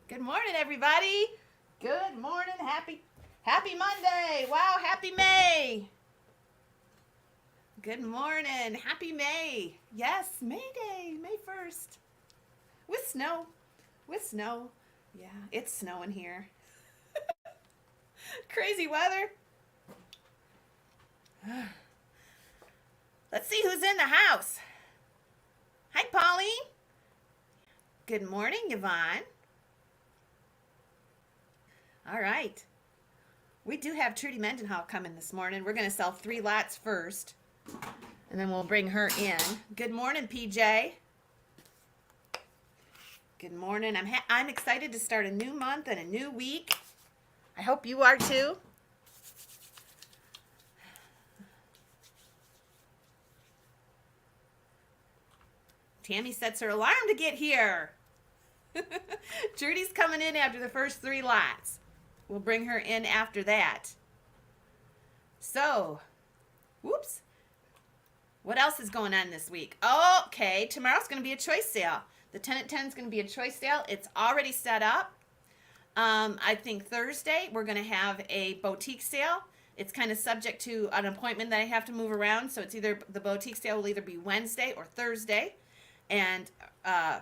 Good morning, everybody. Good morning. Happy Monday. Wow, happy May. Good morning. Happy May. Yes, May Day, May 1st. With snow. With snow. Yeah, it's snowing here. Crazy weather. Let's see who's in the house. Hi, Pauline. Good morning, Yvonne. All right. We do have Trudy Mendenhall coming this morning. We're going to sell 3 lots first, and then we'll bring her in. Good morning, PJ. Good morning. I'm excited to start a new month and a new week. I hope you are too. Tammy sets her alarm to get here. Trudy's coming in after the first 3 lots. We'll bring her in after that. So, whoops. What else is going on this week? Okay, tomorrow's going to be a choice sale. The 10 at 10 is going to be a choice sale. It's already set up. I think Thursday we're going to have a boutique sale. It's kind of subject to an appointment that I have to move around. So it's either the boutique sale will either be Wednesday or Thursday. And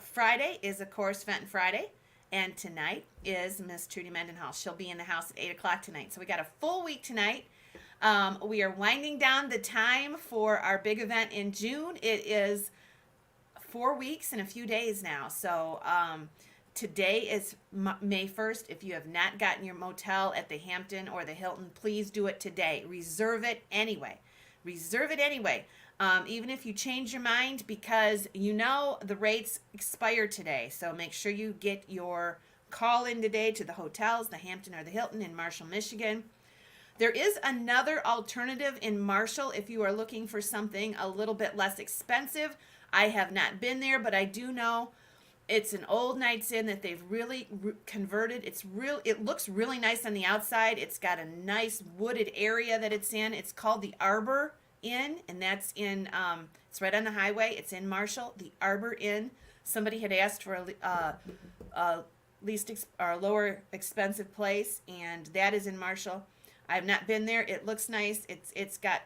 Friday is, of course, Fenton Friday. And tonight is Miss Trudy Mendenhall. She'll be in the house at 8 o'clock tonight. So we got a full week tonight. We are winding down the time for our big event in June. It is 4 weeks and a few days now. So today is May 1st. If you have not gotten your motel at the Hampton or the Hilton, please do it today. Reserve it anyway. Reserve it anyway. Even if you change your mind, because you know the rates expire today. So make sure you get your call in today to the hotels, the Hampton or the Hilton in Marshall, Michigan. There is another alternative in Marshall if you are looking for something a little bit less expensive. I have not been there, but I do know it's an old Nights Inn that they've really converted. It looks really nice on the outside. It's got a nice wooded area that it's in. It's called the Arbor Inn, and that's in it's right on the highway. It's in Marshall. The Arbor Inn. Somebody had asked for a lower expensive place, and that is in Marshall. I have not been there. It looks nice. It's got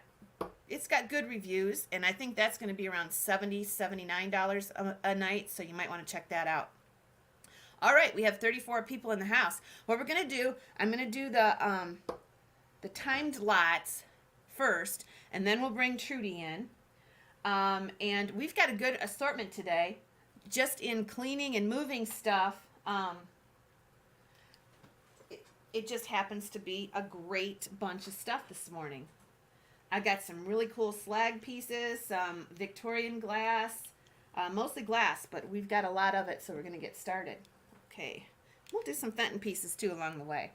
good reviews, and I think that's going to be around $79 a night, so you might want to check that out. All right, we have 34 people in the house. What we're going to do, I'm going to do the timed lots first, and then we'll bring Trudy in. And we've got a good assortment today, just in cleaning and moving stuff. It just happens to be a great bunch of stuff this morning. I got some really cool slag pieces, some Victorian glass, mostly glass, but we've got a lot of it, so we're going to get started. Okay, we'll do some Fenton pieces too along the way.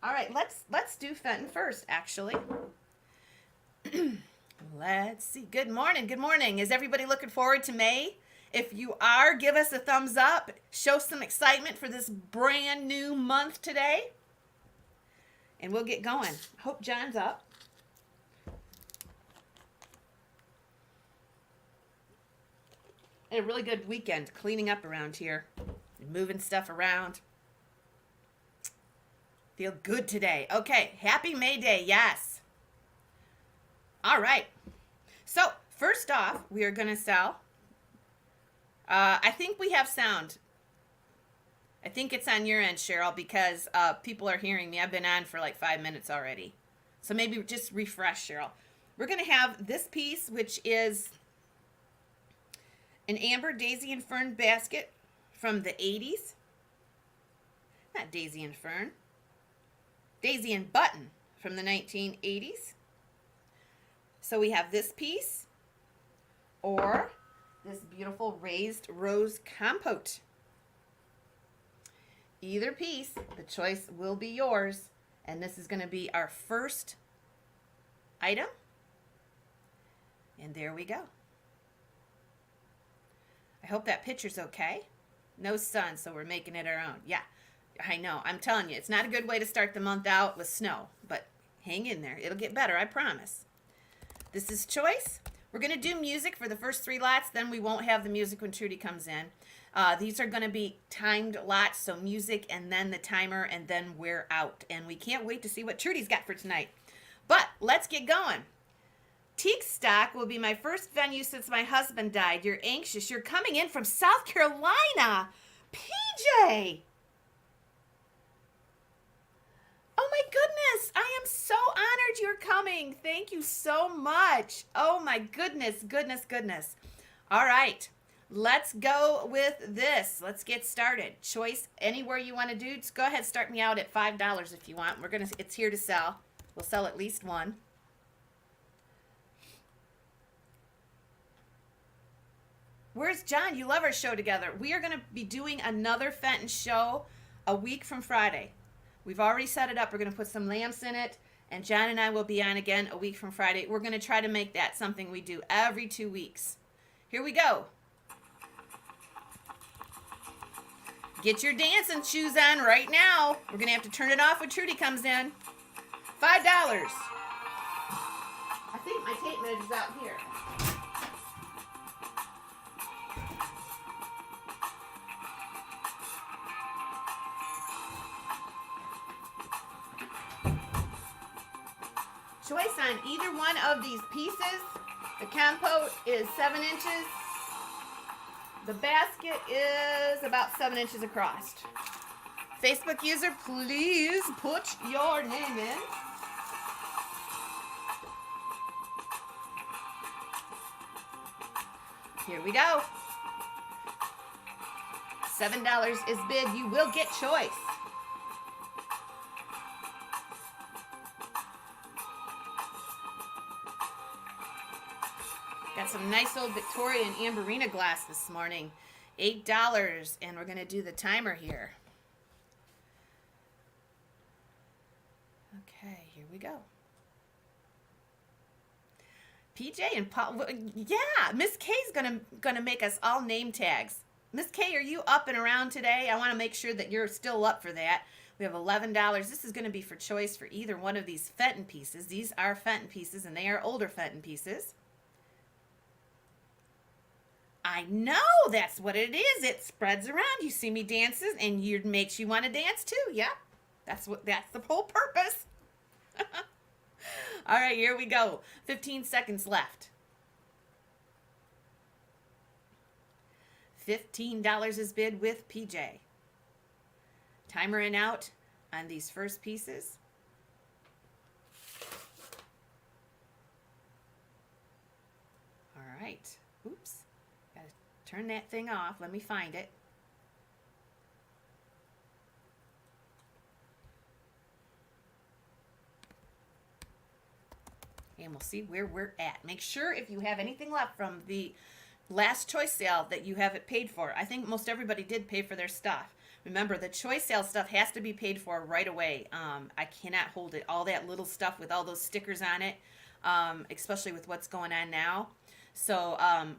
All right, let's do Fenton first, actually. Let's see. Good morning. Good morning. Is everybody looking forward to May? If you are, give us a thumbs up. Show some excitement for this brand new month today. And we'll get going. Hope John's up. I had a really good weekend cleaning up around here and moving stuff around. Feel good today. Okay, happy May Day, yes. All right. So, first off, we are going to sell. I think we have sound. I think it's on your end, Cheryl, because people are hearing me. I've been on for like 5 minutes already. So maybe just refresh, Cheryl. We're going to have this piece, which is an amber daisy and fern basket from the 80s. Not daisy and fern. Daisy and button from the 1980s. So we have this piece, or this beautiful raised rose compote. Either piece, the choice will be yours. And this is going to be our first item. And there we go. I hope that picture's okay. No sun, so we're making it our own. Yeah, I know. I'm telling you, it's not a good way to start the month out with snow. But hang in there. It'll get better, I promise. This is choice. We're going to do music for the first 3 lots, then we won't have the music when Trudy comes in. These are going to be timed lots, so music and then the timer and then we're out. And we can't wait to see what Trudy's got for tonight. But let's get going. Teak Stock will be my first venue since my husband died. You're anxious. You're coming in from South Carolina. PJ! Oh my goodness, I am so honored you're coming. Thank you so much. Oh my goodness. All right, let's go with this. Let's get started. Choice anywhere you want to do. Just go ahead, start me out at $5 if you want. It's here to sell. We'll sell at least one. Where's John? You love our show together. We are going to be doing another Fenton show a week from Friday. We've already set it up. We're going to put some lamps in it, and John and I will be on again a week from Friday. We're going to try to make that something we do every 2 weeks. Here we go. Get your dancing shoes on right now. We're going to have to turn it off when Trudy comes in. $5. I think my tape measure's out here. Choice on either one of these pieces. The compote is 7 inches. The basket is about 7 inches across. Facebook user, please put your name in. Here we go. $7 is bid. You will get choice. Got some nice old Victoria and Amberina glass this morning. $8, and we're going to do the timer here. Okay, here we go. PJ and Paul, yeah, Miss K's gonna make us all name tags. Miss K, are you up and around today? I want to make sure that you're still up for that. We have $11. This is going to be for choice for either one of these Fenton pieces. These are Fenton pieces, and they are older Fenton pieces. I know, that's what it is. It spreads around. You see me dances, and it makes you want to dance too. Yeah, that's the whole purpose. All right, here we go. 15 seconds left. $15 is bid with PJ. Timer in out on these first pieces. All right. Oops. Gotta turn that thing off. Let me find it. And we'll see where we're at. Make sure if you have anything left from the last choice sale that you have it paid for. I think most everybody did pay for their stuff. Remember, the choice sale stuff has to be paid for right away. I cannot hold it. All that little stuff with all those stickers on it, especially with what's going on now. So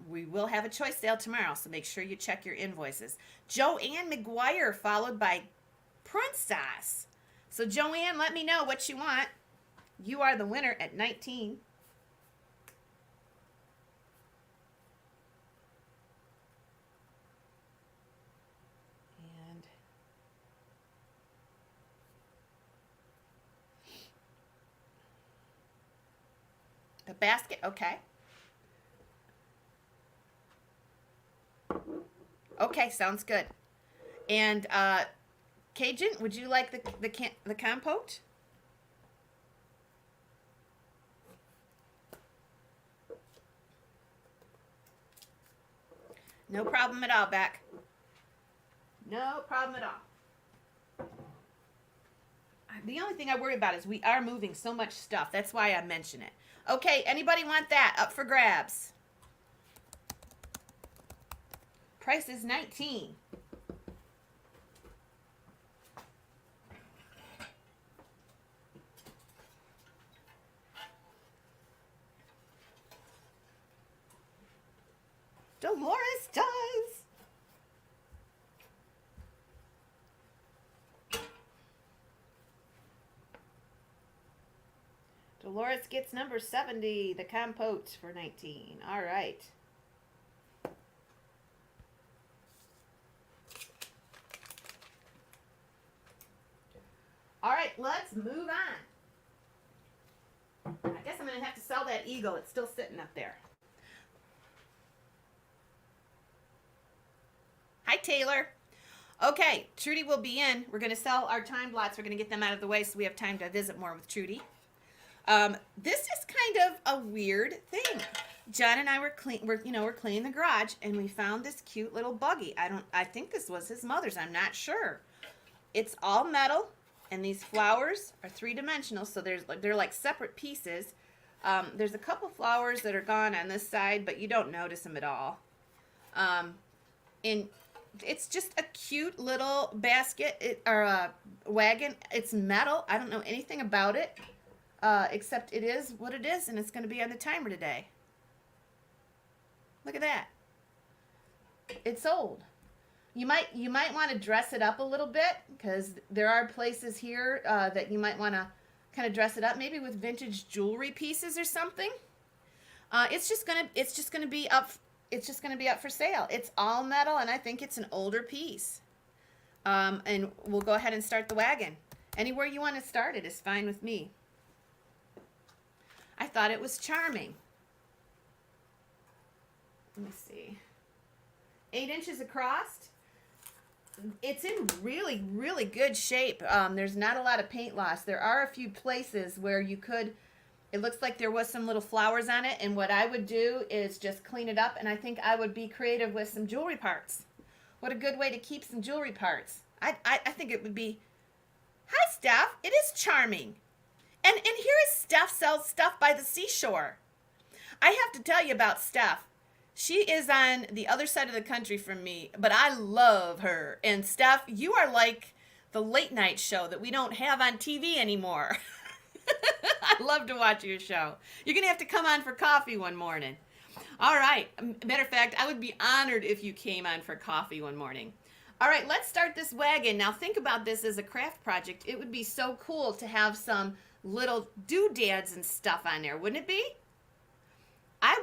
we will have a choice sale tomorrow, so make sure you check your invoices. Joanne McGuire, followed by Princess. So Joanne, let me know what you want. You are the winner at 19. And a basket, okay. Okay, sounds good. And Cajun, would you like the compote? No problem at all, Beck. No problem at all. The only thing I worry about is we are moving so much stuff. That's why I mention it. Okay, anybody want that? Up for grabs. Price is $19. Dolores does. Dolores gets number 70, the compote for 19. All right. All right, let's move on. I guess I'm going to have to sell that eagle. It's still sitting up there. Hi, Taylor. Okay, Trudy will be in. We're going to sell our time blots. We're going to get them out of the way so we have time to visit more with Trudy. This is kind of a weird thing. John and I were cleaning the garage, and we found this cute little buggy. I think this was his mother's. I'm not sure. It's all metal, and these flowers are three-dimensional, so they're like separate pieces. There's a couple flowers that are gone on this side, but you don't notice them at all. And it's just a cute little basket or a wagon. It's metal. I don't know anything about it. Except it is what it is, and it's going to be on the timer today. Look at that. It's old. You might want to dress it up a little bit, because there are places here that you might want to kind of dress it up, maybe with vintage jewelry pieces or something. It's just gonna be up for sale. It's all metal, and I think it's an older piece. And we'll go ahead and start the wagon. Anywhere you want to start it is fine with me. I thought it was charming. Let me see. 8 inches across. It's in really, really good shape. There's not a lot of paint loss. There are a few places where you could, it looks like there was some little flowers on it, and what I would do is just clean it up, and I think I would be creative with some jewelry parts. What a good way to keep some jewelry parts. I think it would be, hi Steph, it is charming. And here is Steph sells stuff by the seashore. I have to tell you about Steph. She is on the other side of the country from me, but I love her. And Steph, you are like the late night show that we don't have on TV anymore. I love to watch your show. You're going to have to come on for coffee one morning. All right. Matter of fact, I would be honored if you came on for coffee one morning. All right, let's start this wagon. Now think about this as a craft project. It would be so cool to have some little doodads and stuff on there, wouldn't it be? I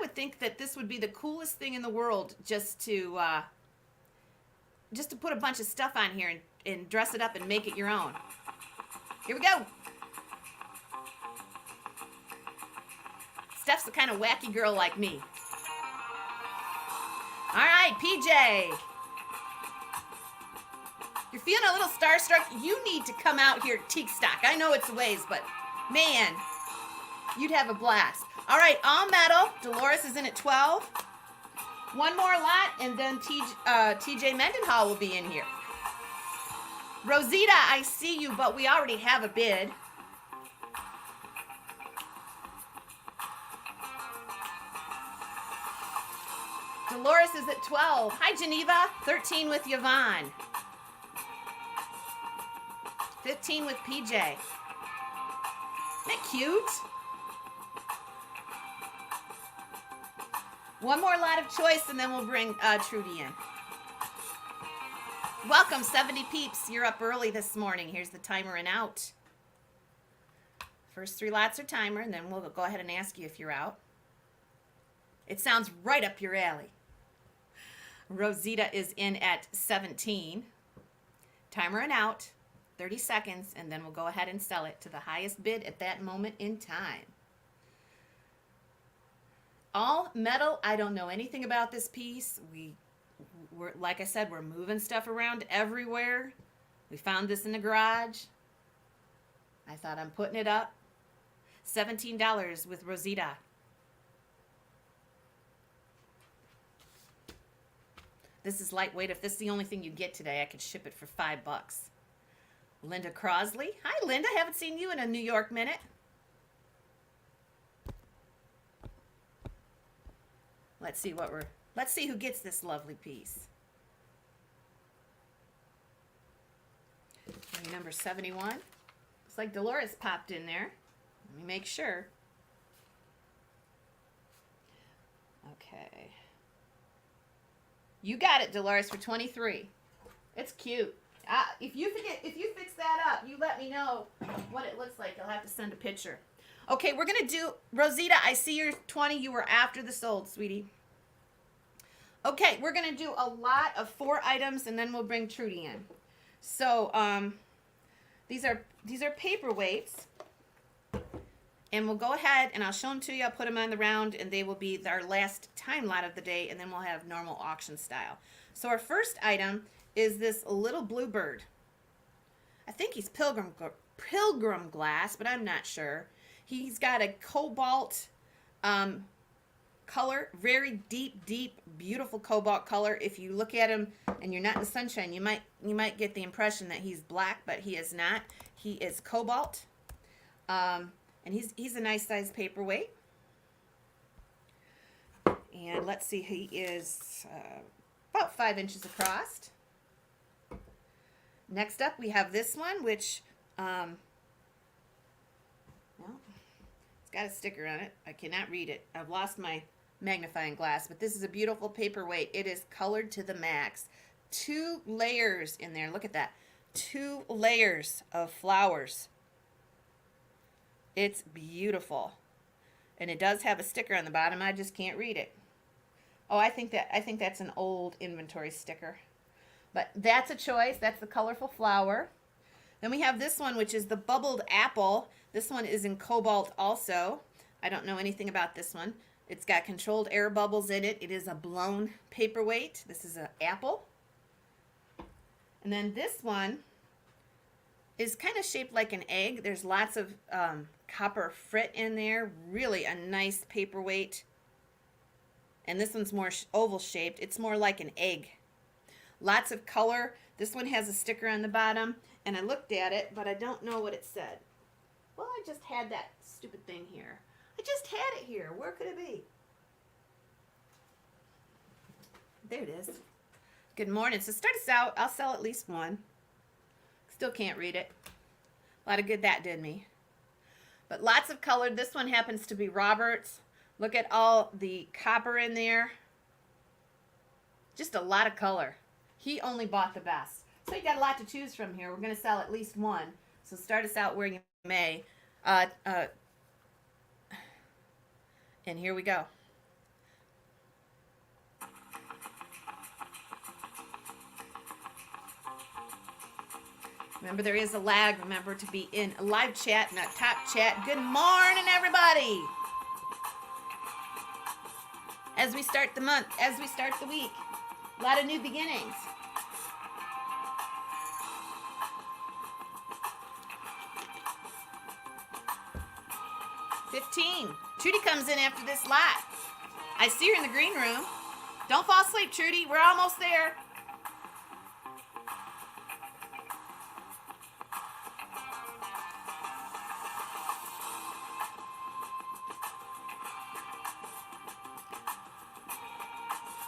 would think that this would be the coolest thing in the world, just to put a bunch of stuff on here and dress it up and make it your own. Here we go. Steph's the kind of wacky girl like me. All right, PJ. You're feeling a little starstruck? You need to come out here at Teak Stock. I know it's a ways, but man, you'd have a blast. All right, all metal. Dolores is in at 12. One more lot, and then TJ Mendenhall will be in here. Rosita, I see you, but we already have a bid. Dolores is at 12. Hi, Geneva. 13 with Yvonne. 15 with PJ. Isn't that cute? One more lot of choice, and then we'll bring Trudy in. Welcome, 70 peeps. You're up early this morning. Here's the timer and out. First 3 lots are timer, and then we'll go ahead and ask you if you're out. It sounds right up your alley. Rosita is in at 17. Timer and out. 30 seconds, and then we'll go ahead and sell it to the highest bid at that moment in time. All metal. I don't know anything about this piece. We're like I said, we're moving stuff around everywhere. We found this in the garage. I thought I'm putting it up. $17 with Rosita. This is lightweight. If this is the only thing you get today, I could ship it for $5. Linda Crosley. Hi, Linda. Haven't seen you in a New York minute. Let's see who gets this lovely piece. Number 71. Looks like Dolores popped in there. Let me make sure. Okay. You got it, Dolores, for 23. It's cute. If you fix that up, you let me know what it looks like. I'll have to send a picture. Okay, we're going to do, Rosita, I see you're 20. You were after the sold, sweetie. Okay, we're going to do a lot of 4 items, and then we'll bring Trudy in. So, these are paperweights. And we'll go ahead and I'll show them to you. I'll put them on the round, and they will be our last time lot of the day, and then we'll have normal auction style. So our first item is this little bluebird. I think he's pilgrim glass, but I'm not sure. He's got a cobalt color, very deep, beautiful cobalt color. If you look at him and you're not in the sunshine, you might get the impression that he's black, but he is not. He is cobalt. And he's a nice size paperweight. And let's see, he is about 5 inches across. Next up, we have this one, which, well, it's got a sticker on it. I cannot read it. I've lost my magnifying glass, but this is a beautiful paperweight. It is colored to the max. 2 layers in there. Look at that. 2 layers of flowers. It's beautiful. And it does have a sticker on the bottom. I just can't read it. Oh, I think that's an old inventory sticker. But that's a choice. That's the colorful flower. Then we have this one, which is the bubbled apple. This one is in cobalt also. I don't know anything about this one. It's got controlled air bubbles in it. It is a blown paperweight. This is an apple. And then this one is kind of shaped like an egg. There's lots of copper frit in there. Really a nice paperweight. And this one's more oval shaped. It's more like an egg. Lots of color. This one has a sticker on the bottom. And I looked at it, but I don't know what it said. Well, I just had that stupid thing here. I just had it here. Where could it be? There it is. Good morning. So start us out. I'll sell at least one. Still can't read it. A lot of good that did me. But lots of color. This one happens to be Robert's. Look at all the copper in there. Just a lot of color. He only bought the best. So you got a lot to choose from here. We're going to sell at least one. So start us out where you may. And here we go. Remember, there is a lag. Remember to be in a live chat, not top chat. Good morning, everybody. As we start the month, as we start the week, a lot of new beginnings. Trudy comes in after this lot. I see her in the green room. Don't fall asleep, Trudy. We're almost there.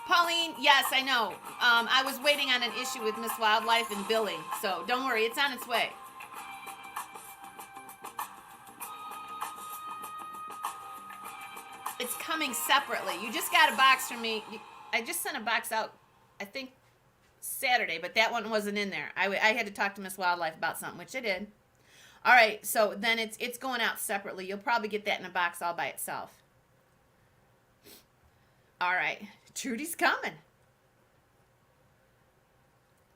Pauline, yes, I know. I was waiting on an issue with Miss Wildlife and billing, so don't worry, it's on its way. It's coming separately. You just got a box from me. I just sent a box out, I think, Saturday, but that one wasn't in there. I had to talk to Miss Wildlife about something, which I did. All right, so then it's going out separately. You'll probably get that in a box all by itself. All right, Trudy's coming.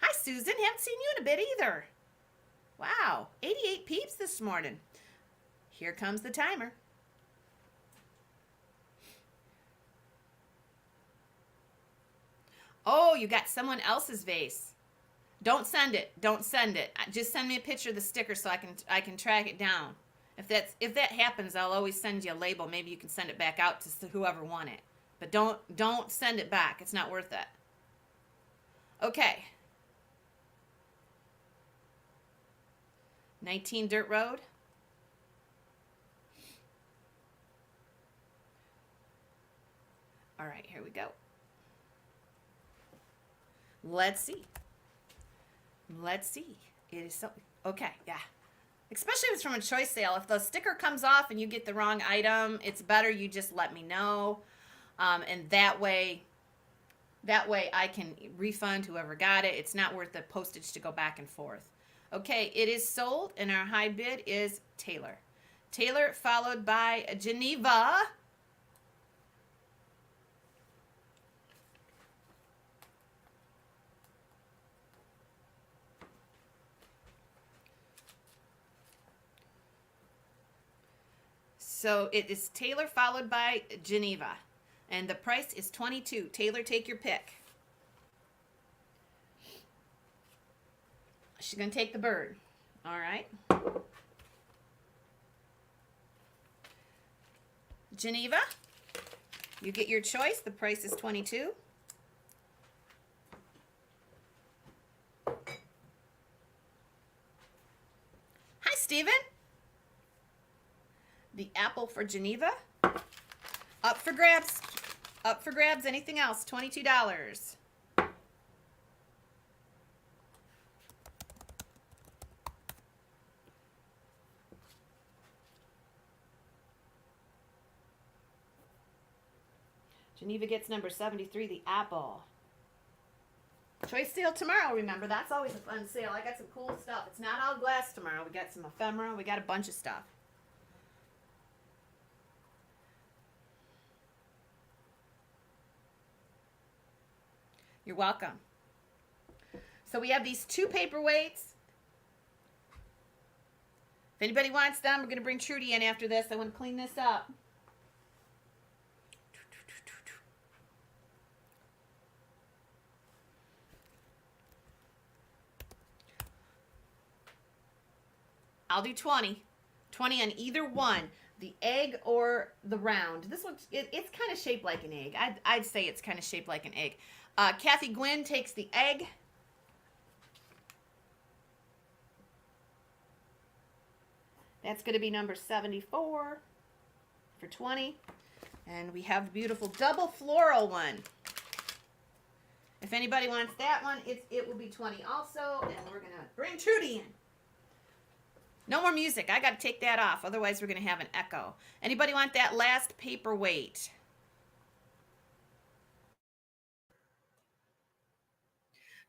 Hi, Susan. Haven't seen you in a bit either. Wow, 88 peeps this morning. Here comes the timer. Oh, you got someone else's vase. Don't send it. Don't send it. Just send me a picture of the sticker so I can track it down. If that happens, I'll always send you a label. Maybe you can send it back out to whoever won it. But don't send it back. It's not worth it. Okay. 19 Dirt Road. All right, here we go. Let's see. Let's see. It is so okay, yeah. Especially if it's from a choice sale. If the sticker comes off and you get the wrong item, it's better you just let me know. And that way I can refund whoever got it. It's not worth the postage to go back and forth. Okay, it is sold, and our high bid is Taylor. Taylor followed by Geneva. So it is Taylor followed by Geneva. And the price is $22. Taylor, take your pick. She's going to take the bird. All right. Geneva, you get your choice. The price is $22. Hi, Stephen. The apple for Geneva. Up for grabs. Up for grabs. Anything else? $22. Geneva gets number 73, the apple. Choice sale tomorrow, remember. That's always a fun sale. I got some cool stuff. It's not all glass tomorrow. We got some ephemera. We got a bunch of stuff. You're welcome. So we have these 2 paperweights. If anybody wants them, we're going to bring Trudy in after this. I want to clean this up. I'll do 20. 20 on either one, the egg or the round. This one, it's kind of shaped like an egg. I'd say it's kind of shaped like an egg. Kathy Gwynn takes the egg. That's going to be number 74 for 20. And we have the beautiful double floral one. If anybody wants that one, it will be 20 also. And we're going to bring Trudy in. No more music. I got to take that off. Otherwise, we're going to have an echo. Anybody want that last paperweight?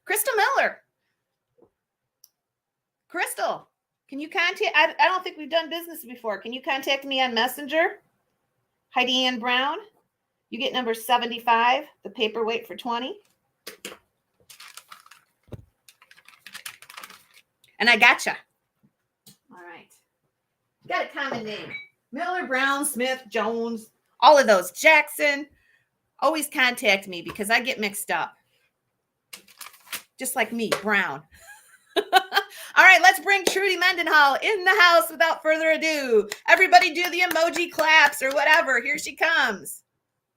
Crystal Miller. Crystal, can you contact? I don't think we've done business before. Can you contact me on Messenger? Heidi Ann Brown. You get number 75, the paperweight for 20. And I gotcha. All right. Got a common name. Miller, Brown, Smith, Jones, all of those. Jackson. Always contact me because I get mixed up. Just like me, Brown. All right, let's bring Trudy Mendenhall in the house without further ado. Everybody do the emoji claps or whatever. Here she comes.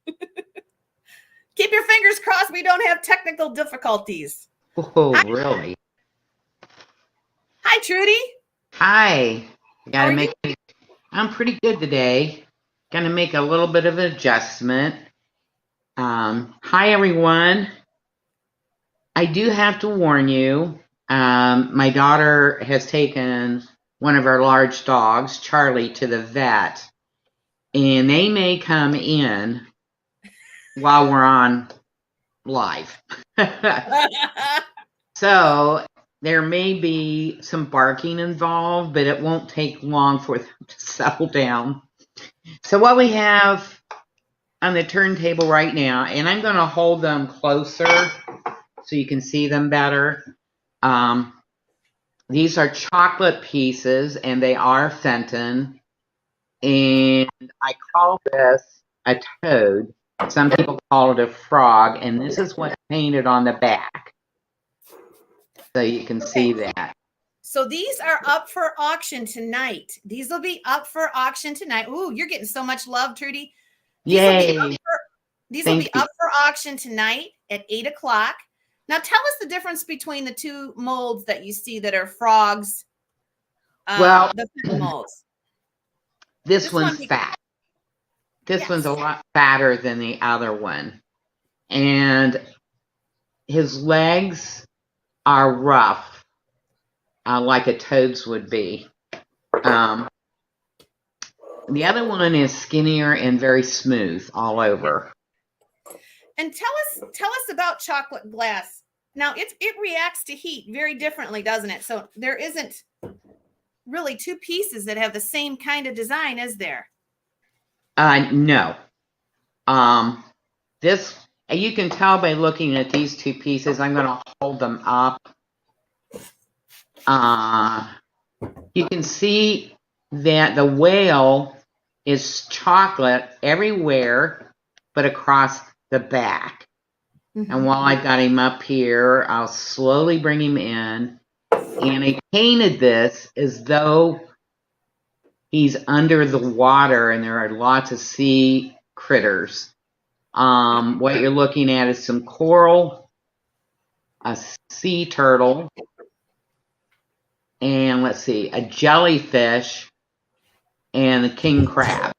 Keep your fingers crossed we don't have technical difficulties. Oh, really? Hi, Trudy. Hi. I'm pretty good today. Gonna make a little bit of an adjustment. Hi, everyone. I do have to warn you. My daughter has taken one of our large dogs, Charlie, to the vet, and they may come in while we're on live. So there may be some barking involved, but it won't take long for them to settle down. So what we have on the turntable right now, and I'm going to hold them closer so you can see them better. These are chocolate pieces, and they are fenton. And I call this a toad. Some people call it a frog, and this is what's painted on the back. So you can see that. So these are up for auction tonight. These will be up for auction tonight. Ooh, you're getting so much love, Trudy. Yay. These will be up for auction tonight at 8 o'clock. Now tell us the difference between the 2 molds that you see that are frogs. Well, the molds. This one's fat. This one's a lot fatter than the other one. And his legs are rough, like a toad's would be. The other one is skinnier and very smooth all over. And tell us about chocolate glass. Now it reacts to heat very differently, doesn't it? So there isn't really two pieces that have the same kind of design, is there? No. This, you can tell by looking at these two pieces. I'm going to hold them up. You can see that the whale is chocolate everywhere but across the back. And while I've got him up here, I'll slowly bring him in. And I painted this as though he's under the water and there are lots of sea critters. What you're looking at is some coral, a sea turtle, and let's see, a jellyfish, and a king crab.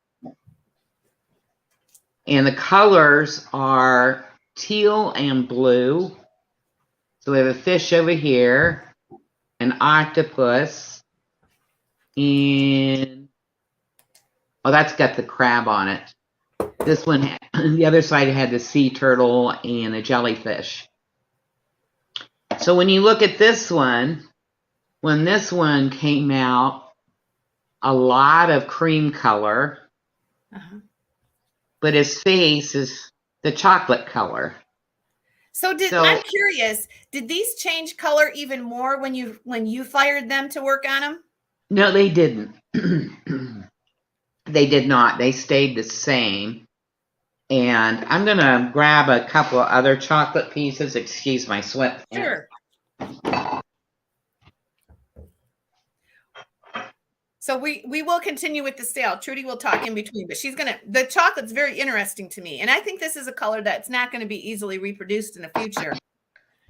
And the colors are teal and blue. So we have a fish over here, an octopus, and oh, that's got the crab on it. This one, the other side had the sea turtle and a jellyfish. So when you look at this one, when this one came out, a lot of cream color, but his face is the chocolate color. So I'm curious, did these change color even more when you fired them to work on them? No, they didn't. They did not. They stayed the same. And I'm going to grab a couple of other chocolate pieces. Excuse my sweat. Sure. So we will continue with the sale. Trudy will talk in between, but the chocolate's very interesting to me. And I think this is a color that's not going to be easily reproduced in the future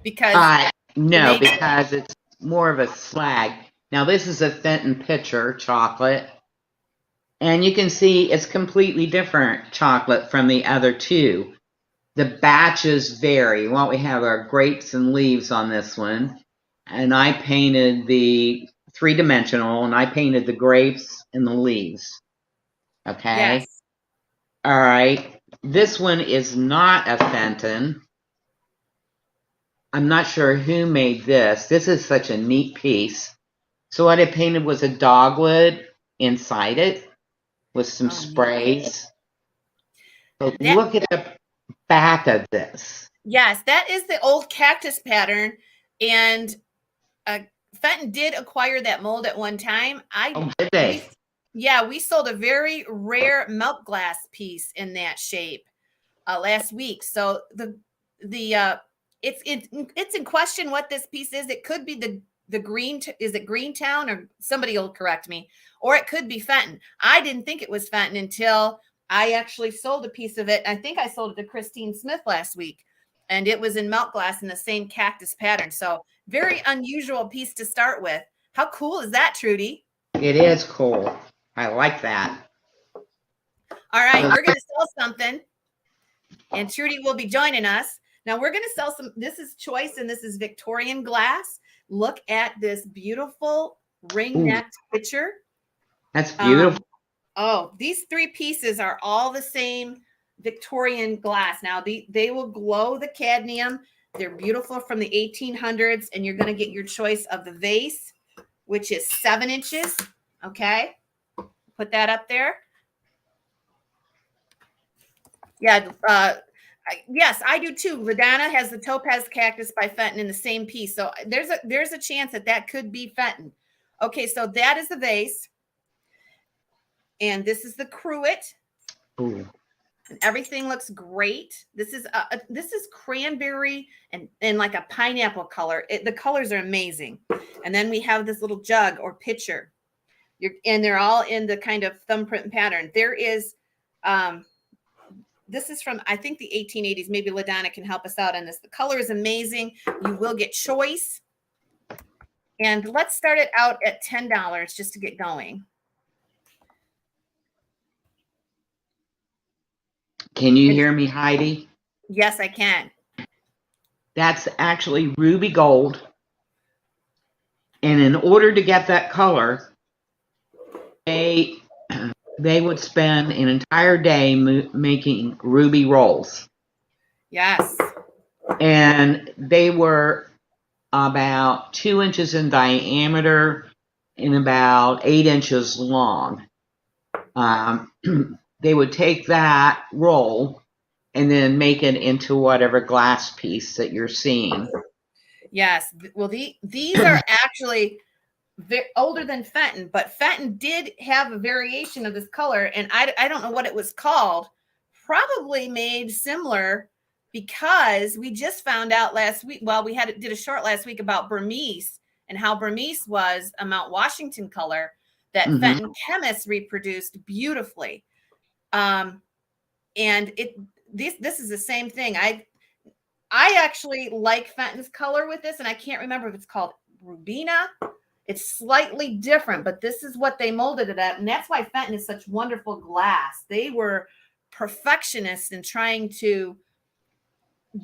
because no, because it's more of a slag. Now this is a fenton pitcher chocolate. And you can see it's completely different chocolate from the other two. The batches vary. What we have are grapes and leaves on this one. And I painted the three-dimensional, and I painted the grapes and the leaves. Okay? Yes. All right. This one is not a fenton. I'm not sure who made this. This is such a neat piece. So what I painted was a dogwood inside it with some sprays. So look at the back of this. Yes, that is the old cactus pattern. And Fenton did acquire that mold at one time. Did they? We sold a very rare melt glass piece in that shape last week. So it's in question what this piece is. It could be the green. Is it Greentown, or somebody will correct me, or it could be Fenton. I didn't think it was Fenton until I actually sold a piece of it. I think I sold it to Christine Smith last week, and it was in melt glass in the same cactus pattern. So very unusual piece to start with. How cool is that, Trudy? It is cool. I like that. All right, we're going to sell something, and Trudy will be joining us. Now we're going to sell some. This is choice, and this is Victorian glass. Look at this beautiful ring-necked pitcher. That's beautiful. These three pieces are all the same Victorian glass. Now they will glow the cadmium. They're beautiful from the 1800s, and you're going to get your choice of the vase, which is 7 inches. Okay, put that up there. Yeah, yes, I do too. Ladonna has the topaz cactus by Fenton in the same piece, so there's a chance that could be Fenton. Okay, so that is the vase, and this is the cruet. Ooh. And everything looks great. This is cranberry and like a pineapple color. The colors are amazing. And then we have this little jug or pitcher. And they're all in the kind of thumbprint pattern. There is, this is from, I think, the 1880s. Maybe LaDonna can help us out on this. The color is amazing. You will get choice. And let's start it out at $10 just to get going. Can you hear me, Heidi? Yes, I can. That's actually ruby gold. And in order to get that color, they would spend an entire day making ruby rolls. Yes. And they were about 2 inches in diameter and about 8 inches long. They would take that roll and then make it into whatever glass piece that you're seeing. Yes. Well, these are actually older than fenton, but fenton did have a variation of this color, and I don't know what it was called. Probably made similar, because we just found out last week. Well, we did a short last week about Burmese and how Burmese was a Mount Washington color that fenton chemists reproduced beautifully. And this is the same thing. I actually like fenton's color with this, and I can't remember if it's called Rubina. It's slightly different, but this is what they molded it at. And that's why fenton is such wonderful glass. They were perfectionists in trying to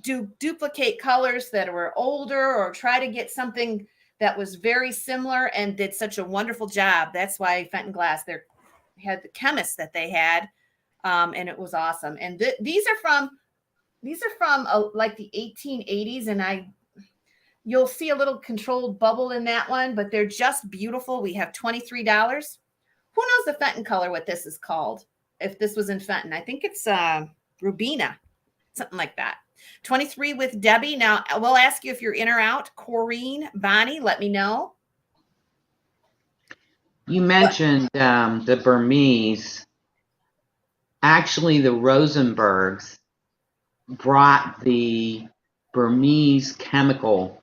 duplicate colors that were older, or try to get something that was very similar, and did such a wonderful job. That's why fenton glass, they had the chemists that they had, and it was awesome. And these are from like the 1880s, and you'll see a little controlled bubble in that one, but they're just beautiful. We have $23. Who knows the fenton color, what this is called? If this was in fenton, I think it's Rubina, something like that. 23 with Debbie. Now we'll ask you if you're in or out. Corrine, Bonnie, let me know. You mentioned the Burmese. Actually, the Rosenbergs brought the Burmese chemical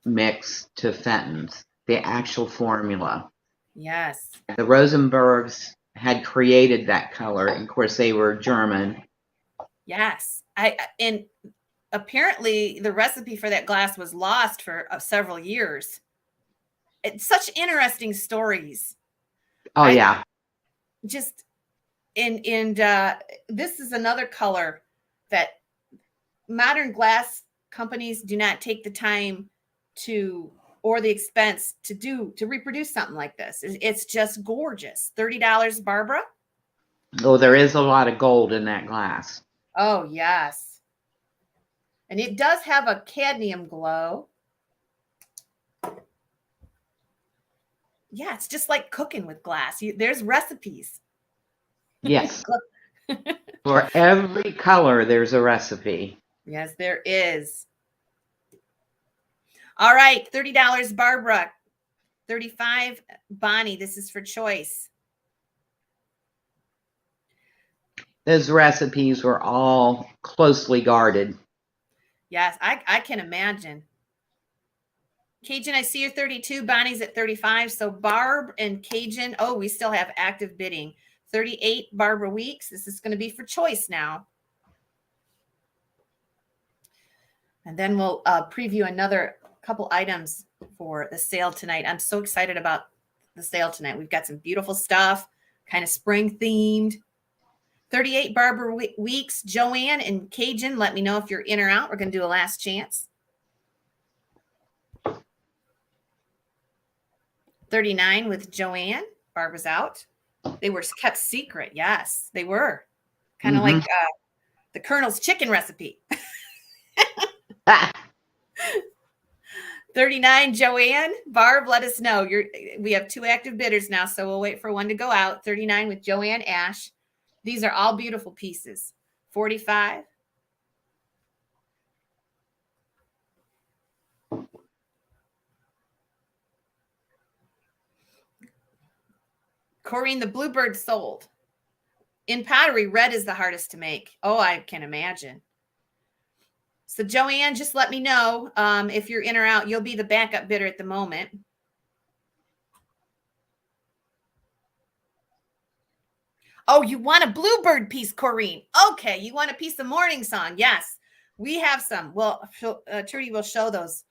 mix to fentons, the actual formula. Yes. The Rosenbergs had created that color. And of course, they were German. Yes. And apparently the recipe for that glass was lost for several years. It's such interesting stories. Yeah. Just and this is another color that modern glass companies do not take the time or the expense to reproduce something like this. It's just gorgeous. $30, Barbara. Oh, there is a lot of gold in that glass. Oh, yes. And it does have a cadmium glow. Yeah, it's just like cooking with glass. There's recipes. Yes. For every color, there's a recipe. Yes, there is. All right, $30, Barbara. $35, Bonnie. This is for choice. Those recipes were all closely guarded. Yes, I can imagine. Cajun, I see you're 32. Bonnie's at 35. So Barb and Cajun, we still have active bidding. 38, Barbara Weeks. This is going to be for choice now. And then we'll preview another couple items for the sale tonight. I'm so excited about the sale tonight. We've got some beautiful stuff, kind of spring themed. 38, Barbara Weeks. Joanne and Cajun, let me know if you're in or out. We're going to do a last chance. 39 with Joanne. Barbara's out. They were kept secret. Yes, they were. Kind of like the Colonel's chicken recipe. 39, Joanne. Barb, let us know. We have 2 active bidders now, so we'll wait for one to go out. 39 with Joanne Ash. These are all beautiful pieces. 45. Corrine, the Bluebird sold. In pottery, red is the hardest to make. Oh, I can imagine. So Joanne, just let me know if you're in or out. You'll be the backup bidder at the moment. Oh, you want a Bluebird piece, Corrine? Okay, you want a piece of Morning Song? Yes, we have some. Well, Trudy will show those.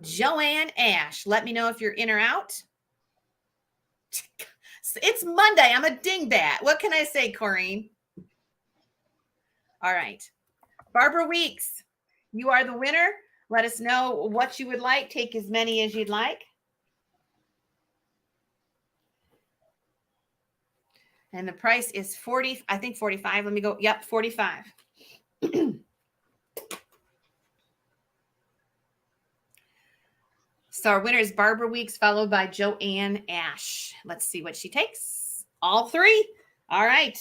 Joanne Ash, let me know if you're in or out. It's Monday. I'm a dingbat. What can I say, Corrine? All right. Barbara Weeks, you are the winner. Let us know what you would like. Take as many as you'd like. And the price is 40, I think 45. Let me go. Yep, 45. So our winner is Barbara Weeks, followed by Joanne Ash. Let's see what she takes. All three? All right.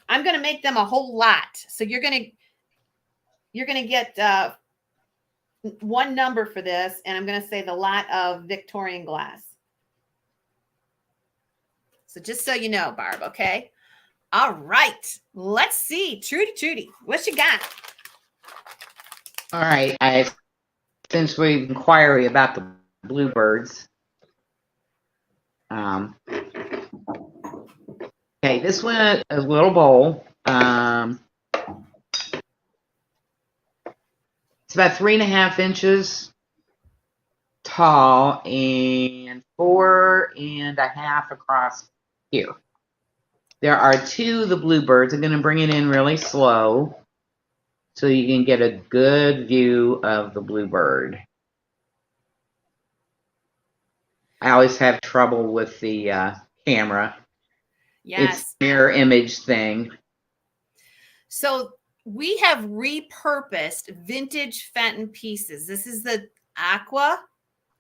I'm going to make them a whole lot. So you're going to get one number for this, and I'm going to say the lot of Victorian glass. So just so you know, Barb, okay? All right. Let's see. Trudy, what you got? All right. Since we inquiry about the bluebirds, okay, this one a little bowl. It's about 3.5 inches tall and 4.5 across here. There are 2 of the bluebirds. I'm going to bring it in really slow so you can get a good view of the bluebird. I always have trouble with the camera. Yes. It's a mirror image thing. So we have repurposed vintage Fenton pieces. This is the Aqua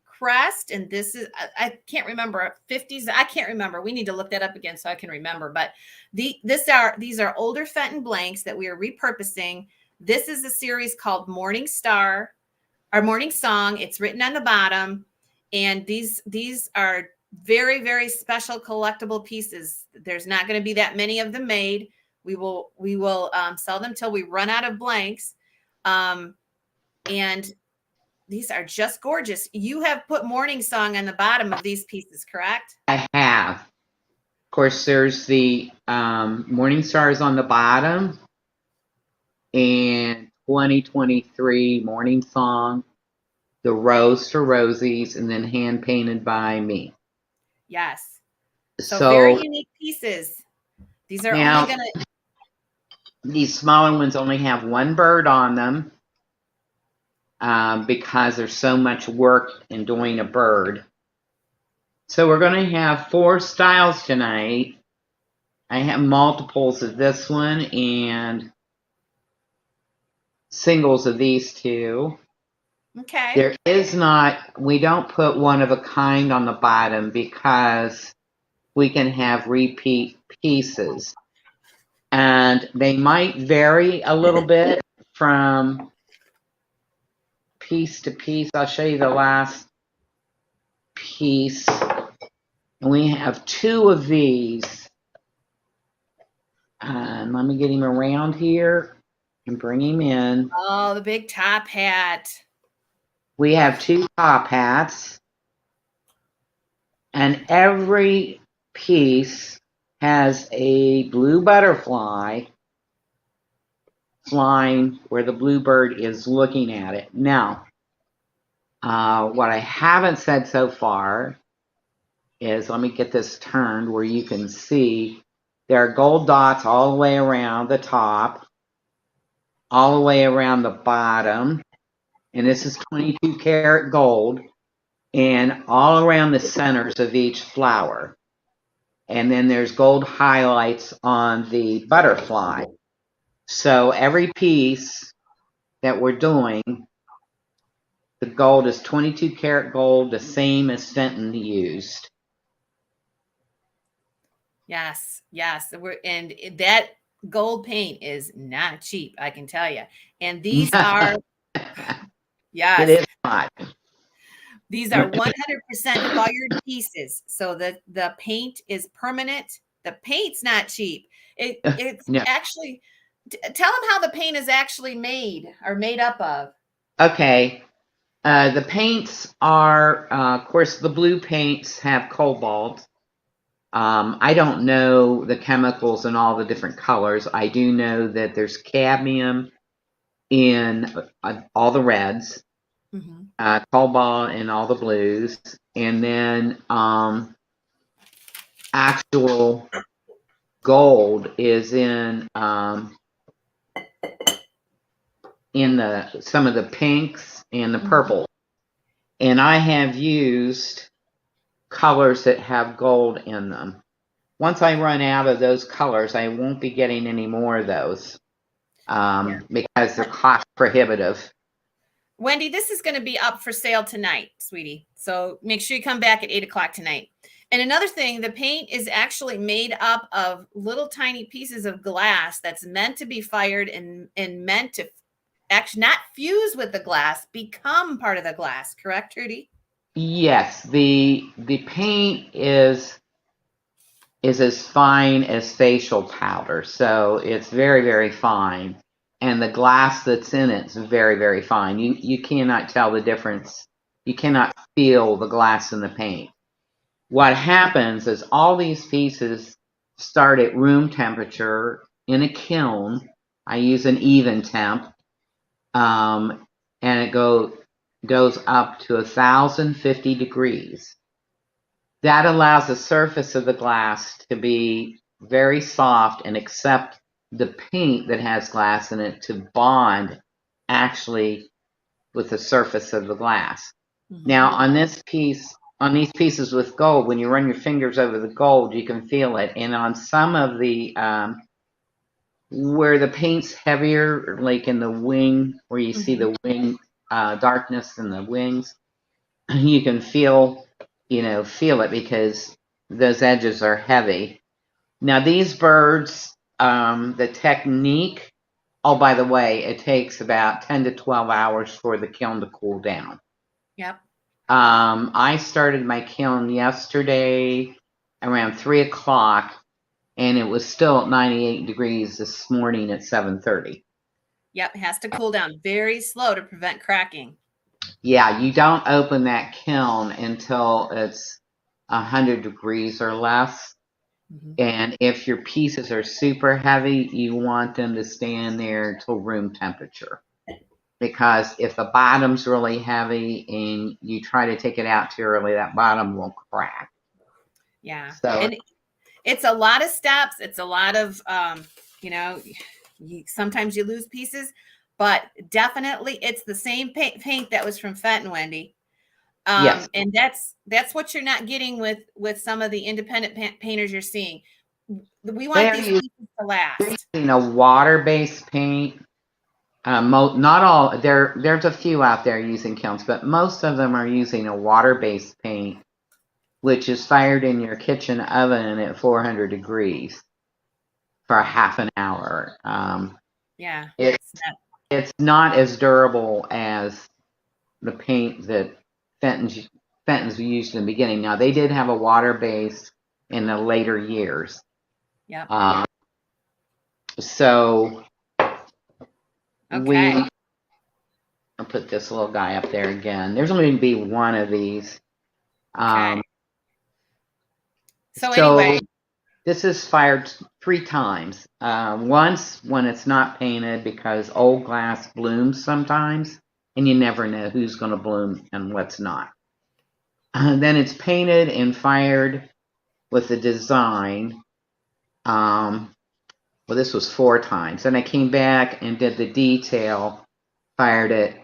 Crest, and this is, I can't remember, 50s. I can't remember. We need to look that up again so I can remember. But these are older Fenton blanks that we are repurposing. This is a series called Morning Star, or Morning Song. It's written on the bottom, and these are very, very special collectible pieces. There's not going to be that many of them made. We will sell them till we run out of blanks. And these are just gorgeous. You have put Morning Song on the bottom of these pieces, correct? I have. Of course, there's the Morning Stars on the bottom and 2023 Morning Song, the Rose for Rosies, and then hand painted by me. Yes. So very unique pieces. These are now, only going to... These smaller ones only have 1 bird on them because there's so much work in doing a bird. So we're going to have 4 styles tonight. I have multiples of this one and singles of these 2. Okay. There is not, we don't put one of a kind on the bottom because we can have repeat pieces. And they might vary a little bit from piece to piece. I'll show you the last piece. And we have 2 of these. And let me get him around here and bring him in. Oh, the big top hat. We have 2 top hats. And every piece has a blue butterfly flying where the bluebird is looking at it. Now, what I haven't said so far is, let me get this turned where you can see there are gold dots all the way around the top, all the way around the bottom, and this is 22 karat gold, and all around the centers of each flower. And then there's gold highlights on the butterfly. So every piece that we're doing, the gold is 22 karat gold, the same as Fenton used. Yes. And that gold paint is not cheap, I can tell you. And these are, yes. It is not. These are 100% fired pieces. So the paint is permanent. The paint's not cheap. It's No. actually, tell them how the paint is actually made or made up of. Okay. The paints are, of course, the blue paints have cobalt. I don't know the chemicals and all the different colors. I do know that there's cadmium in all the reds, cobalt in all the blues, and then actual gold is in some of the pinks and the purple. And I have used colors that have gold in them. Once I run out of those colors, I won't be getting any more of those because they're cost prohibitive. Wendy, this is going to be up for sale tonight, sweetie. So make sure you come back at 8 o'clock tonight. And another thing, the paint is actually made up of little tiny pieces of glass that's meant to be fired and meant to actually not fuse with the glass, become part of the glass. Correct, Trudy? Yes, the paint is as fine as facial powder, so it's very, very fine. And the glass that's in it's very, very fine. You cannot tell the difference. You cannot feel the glass in the paint. What happens is all these pieces start at room temperature in a kiln. I use an even temp, and it goes up to 1,050 degrees. That allows the surface of the glass to be very soft and accept the paint that has glass in it to bond actually with the surface of the glass. Now on these pieces with gold, when you run your fingers over the gold, you can feel it. And on some of the where the paint's heavier, like in the wing, where you see the wing darkness in the wings, you can feel it because those edges are heavy. Now these birds, the technique, oh, by the way, it takes about 10 to 12 hours for the kiln to cool down. Yep. I started my kiln yesterday around 3 o'clock, and it was still at 98 degrees this morning at 7:30. Yep, it has to cool down very slow to prevent cracking. Yeah, you don't open that kiln until it's 100 degrees or less. And if your pieces are super heavy, you want them to stand there till room temperature. Because if the bottom's really heavy and you try to take it out too early, that bottom will crack. Yeah. So, and it's a lot of steps. It's a lot of, sometimes you lose pieces, but definitely it's the same paint that was from Fenton, Wendy. yes. And that's what you're not getting with some of the independent painters you're seeing. We want these pieces to last. Water-based paint. Not all. There's a few out there using kilns, but most of them are using a water-based paint, which is fired in your kitchen oven at 400 degrees for a half an hour. Yeah, it's not as durable as the paint that Fenton's used in the beginning. Now they did have a water base in the later years. Yeah. So Okay. I'll put this little guy up there again. There's only going to be one of these. Okay. So anyway, this is fired 3 times. Once when it's not painted, because old glass blooms sometimes, and you never know who's going to bloom and what's not. Then it's painted and fired with the design. Well, this was 4 times. Then I came back and did the detail, fired it,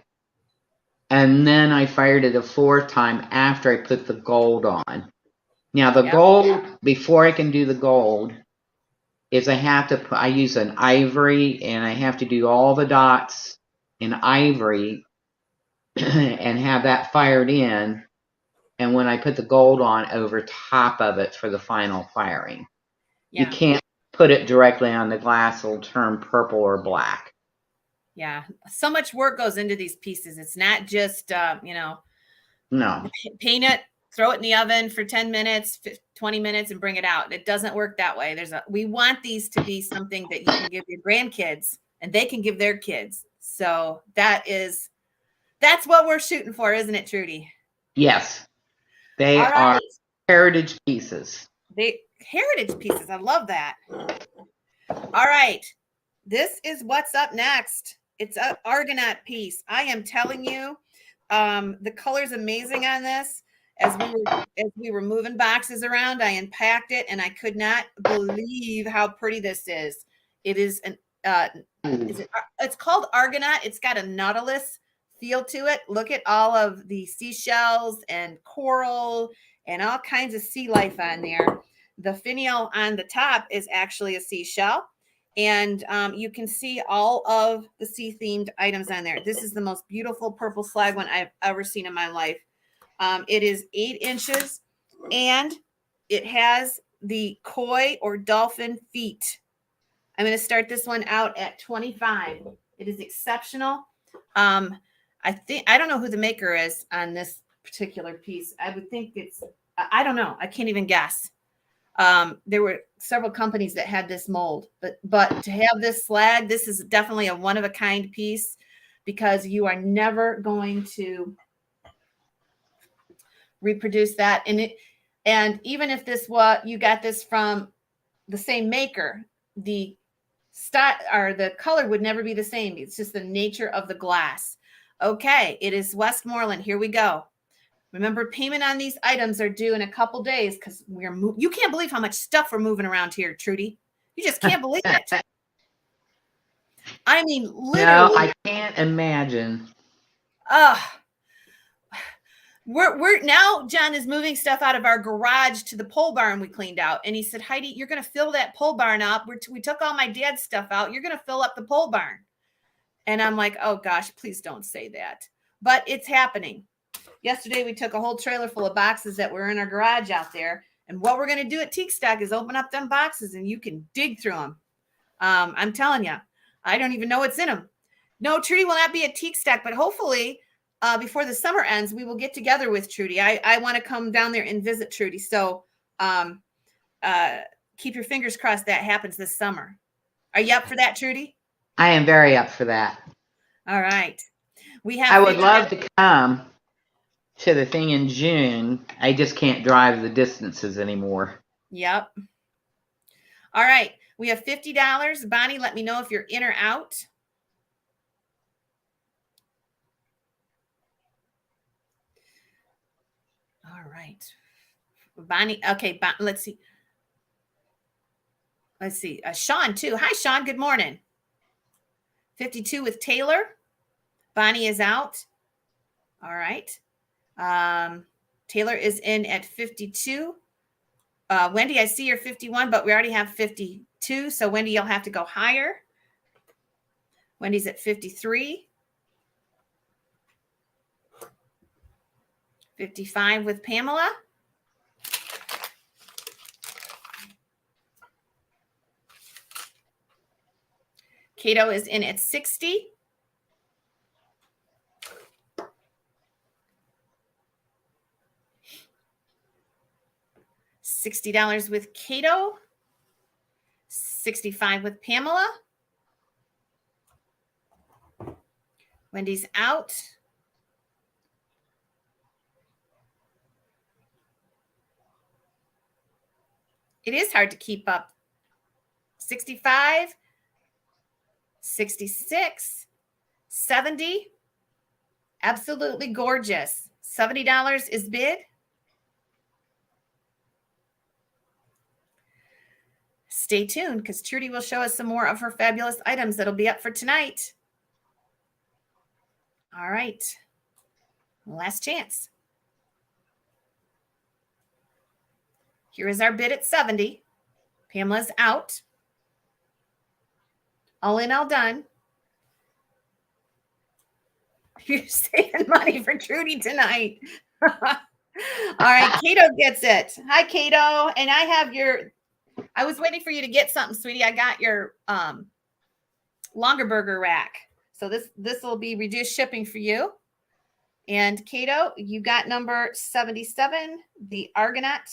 and then I fired it a 4th time after I put the gold on. Now the gold, before I can do the gold, is I use an ivory, and I have to do all the dots in ivory and have that fired in. And when I put the gold on over top of it for the final firing, you can't put it directly on the glass. It'll turn purple or black. Yeah. So much work goes into these pieces. It's not just, No. Paint it, throw it in the oven for 10 minutes, 20 minutes and bring it out. It doesn't work that way. We want these to be something that you can give your grandkids and they can give their kids. So that's what we're shooting for, isn't it, Trudy? Yes. They are heritage pieces. Heritage pieces. I love that. All right. This is what's up next. It's an Argonaut piece. I am telling you, the color's amazing on this. As we were moving boxes around, I unpacked it and I could not believe how pretty this is. It is it's called Argonaut. It's got a nautilus feel to it. Look at all of the seashells and coral and all kinds of sea life on there. The finial on the top is actually a seashell. And you can see all of the sea themed items on there. This is the most beautiful purple slag one I've ever seen in my life. It is 8 inches and it has the koi or dolphin feet. I'm going to start this one out at 25. It is exceptional. I don't know who the maker is on this particular piece. I would think I don't know. I can't even guess. There were several companies that had this mold, but to have this slag, this is definitely a one of a kind piece because you are never going to reproduce that. And even if you got this from the same maker, the the color would never be the same. It's just the nature of the glass. Okay, it is Westmoreland. Here we go. Remember, payment on these items are due in a couple days because you can't believe how much stuff we're moving around here, Trudy. You just can't believe it. I mean, literally. No, I can't imagine. We're now John is moving stuff out of our garage to the pole barn we cleaned out. And he said, Heidi, you're going to fill that pole barn up. We took all my dad's stuff out. You're going to fill up the pole barn. And I'm like, oh gosh, please don't say that. But it's happening. Yesterday, we took a whole trailer full of boxes that were in our garage out there. And what we're going to do at Teak Stack is open up them boxes and you can dig through them. I'm telling you, I don't even know what's in them. No, Trudy will not be at Teak Stack, but hopefully before the summer ends, we will get together with Trudy. I want to come down there and visit Trudy. So keep your fingers crossed that happens this summer. Are you up for that, Trudy? I am very up for that. All right. I would love to come to the thing in June. I just can't drive the distances anymore. Yep. All right. We have $50. Bonnie, let me know if you're in or out. All right. Bonnie. Okay. Let's see. Sean, too. Hi, Sean. Good morning. 52 with Taylor. Bonnie is out. All right. Taylor is in at 52. Wendy, I see you're 51, but we already have 52. So, Wendy, you'll have to go higher. Wendy's at 53. 55 with Pamela. Cato is in at 60. $60 with Cato. 65 with Pamela. Wendy's out. It is hard to keep up. 65, 66, 70. Absolutely gorgeous. $70 is bid. Stay tuned because Trudy will show us some more of her fabulous items that'll be up for tonight. All right. Last chance. Here is our bid at 70. Pamela's out. All in, all done. You're saving money for Trudy tonight. All right, Cato gets it. Hi, Cato. And I was waiting for you to get something, sweetie. I got your longer burger rack. So this will be reduced shipping for you. And Cato, you got number 77, the Argonaut.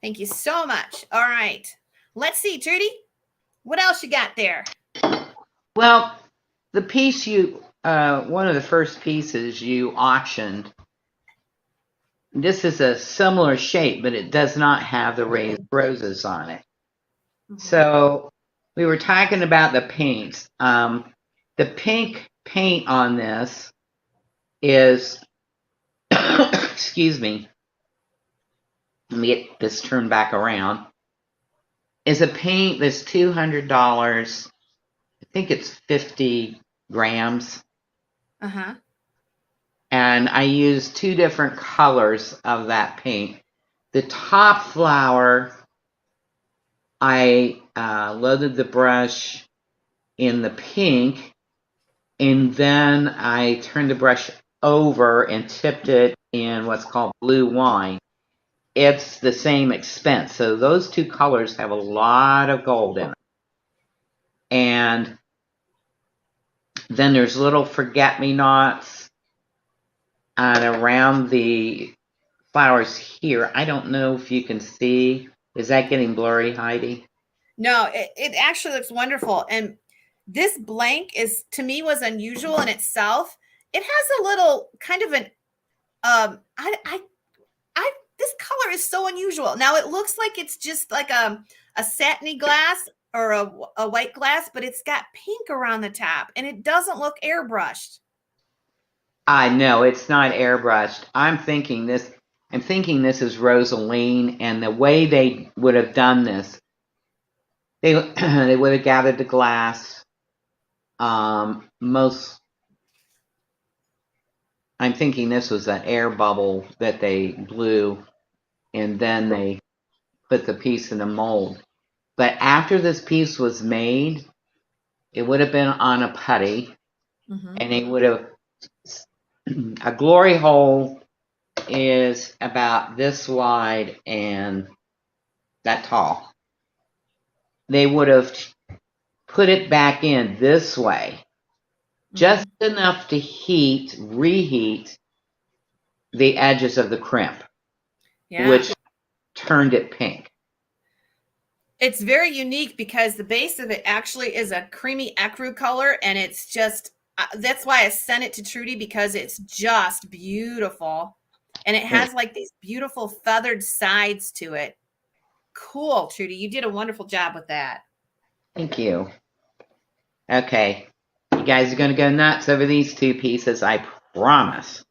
Thank you so much. All right. Let's see, Trudy. What else you got there? Well, the piece one of the first pieces you auctioned, this is a similar shape, but it does not have the raised roses on it. Mm-hmm. So we were talking about the paints. The pink paint on this is, excuse me, let me get this turned back around, is a paint that's $200. I think it's 50 grams. Uh-huh. And I used 2 different colors of that paint. The top flower, I loaded the brush in the pink, and then I turned the brush over and tipped it in what's called blue wine. It's the same expense. So those two colors have a lot of gold in them. And then there's little forget-me-nots around the flowers here. I don't know if you can see. Is that getting blurry, Heidi? No, it actually looks wonderful. And this blank is, to me, was unusual in itself. It has a little kind of an, this color is so unusual. Now it looks like it's just like a satiny glass or a white glass, but it's got pink around the top and it doesn't look airbrushed. I know it's not airbrushed. I'm thinking this is Rosaline, and the way they would have done this, they they would have gathered the glass. I'm thinking this was an air bubble that they blew, and then they put the piece in a mold. But after this piece was made, it would have been on a putty, and they would have. A glory hole is about this wide and that tall. They would have put it back in this way, just enough to reheat the edges of the crimp, which turned it pink. It's very unique because the base of it actually is a creamy ecru color, and it's just, that's why I sent it to Trudy, because it's just beautiful. And it has like these beautiful feathered sides to it. Cool, Trudy. You did a wonderful job with that. Thank you. Okay. You guys are going to go nuts over these two pieces, I promise.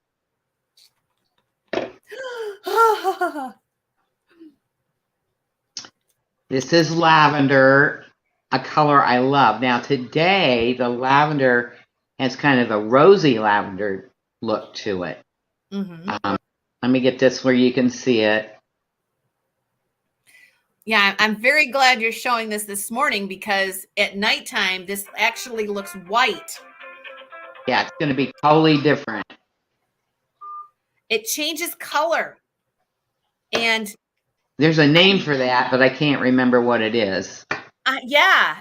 This is lavender, a color I love. Now today, the lavender has kind of a rosy lavender look to it. Let me get this where you can see it. Yeah, I'm very glad you're showing this morning, because at nighttime, this actually looks white. Yeah, it's going to be totally different. It changes color. And there's a name for that, but I can't remember what it is. Yeah.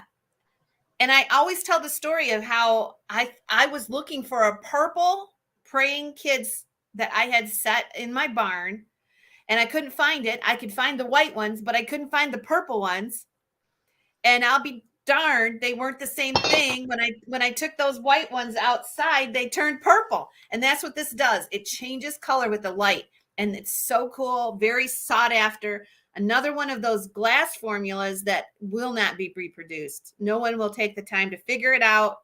And I always tell the story of how I was looking for a purple praying kids that I had set in my barn, and I couldn't find it. I could find the white ones, but I couldn't find the purple ones. And I'll be darned, they weren't the same thing. When I took those white ones outside, they turned purple. And that's what this does. It changes color with the light. And it's so cool, very sought after. Another one of those glass formulas that will not be reproduced. No one will take the time to figure it out.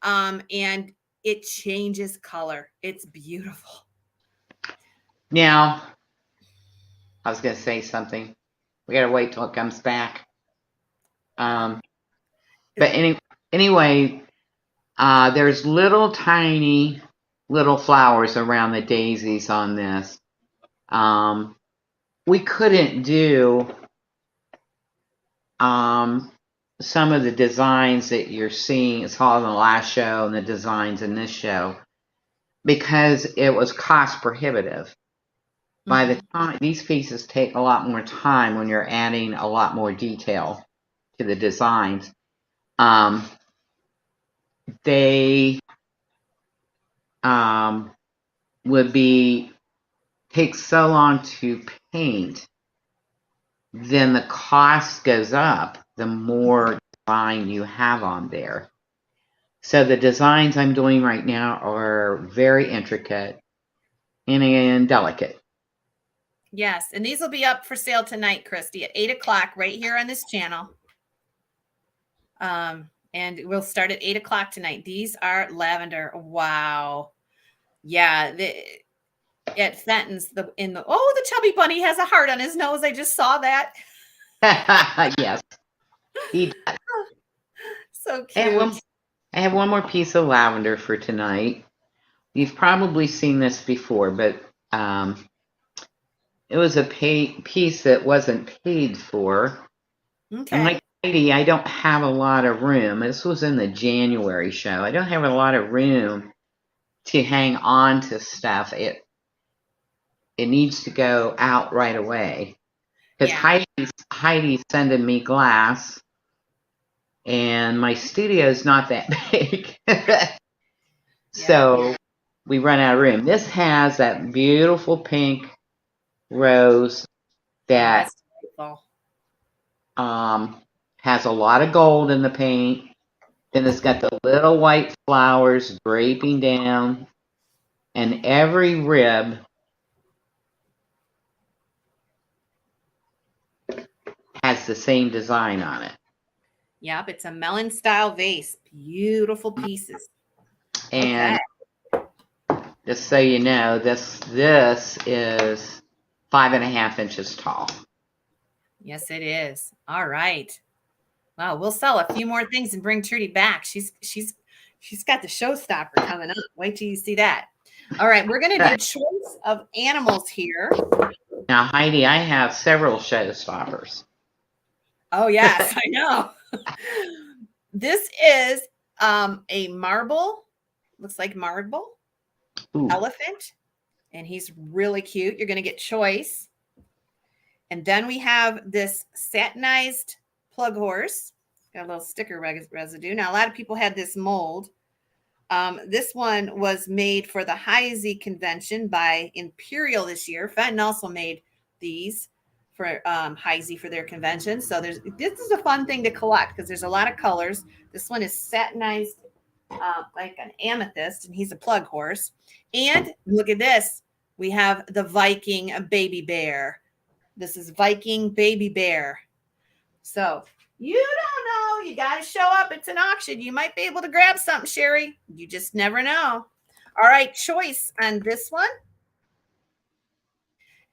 And it changes color. It's beautiful. Now, I was going to say something. We got to wait till it comes back. But anyway, there's tiny little flowers around the daisies on this. We couldn't do some of the designs that you're seeing. It's all in the last show and the designs in this show, because it was cost prohibitive. By the time, these pieces take a lot more time when you're adding a lot more detail to the designs. They would take so long to paint, then the cost goes up the more design you have on there. So the designs I'm doing right now are very intricate and delicate. Yes, and these will be up for sale tonight, Christy, at 8 o'clock right here on this channel. And we'll start at 8 o'clock tonight. These are lavender. Wow. Yeah. At Fenton's, the chubby bunny has a heart on his nose. I just saw that. Yes. He does. So cute. I have one more piece of lavender for tonight. You've probably seen this before, but it was a piece that wasn't paid for. And Okay. like Heidi, I don't have a lot of room. This was in the January show. I don't have a lot of room to hang on to stuff. It needs to go out right away. Because Yeah. Heidi's sending me glass, and my studio's not that big. Yeah. So we run out of room. This has that beautiful pink rose Oh, that that's delightful. has a lot of gold in the paint. Then it's got the little white flowers draping down, and every rib has the same design on it. Yep, it's a melon style vase. Beautiful pieces. Okay. And just so you know, this is 5.5 inches tall. Yes, it is. All right. Wow, we'll sell a few more things and bring Trudy back. She's got the showstopper coming up. Wait till you see that. All right, we're gonna do choice of animals here. Now, Heidi, I have several showstoppers. Oh yes, I know. This is a marble, looks like marble Ooh. elephant, and he's really cute. You're gonna get choice. And then we have this satinized plug horse. Got a little sticker residue. Now, a lot of people had this mold. This one was made for the Heisey convention by Imperial this year. Fenton also made these for Heisey for their convention. So this is a fun thing to collect because there's a lot of colors. This one is satinized like an amethyst, and he's a plug horse. And look at this. We have the Viking baby bear. This is Viking baby bear. So you don't know. You got to show up. It's an auction. You might be able to grab something, Sherry. You just never know. All right, choice on this one.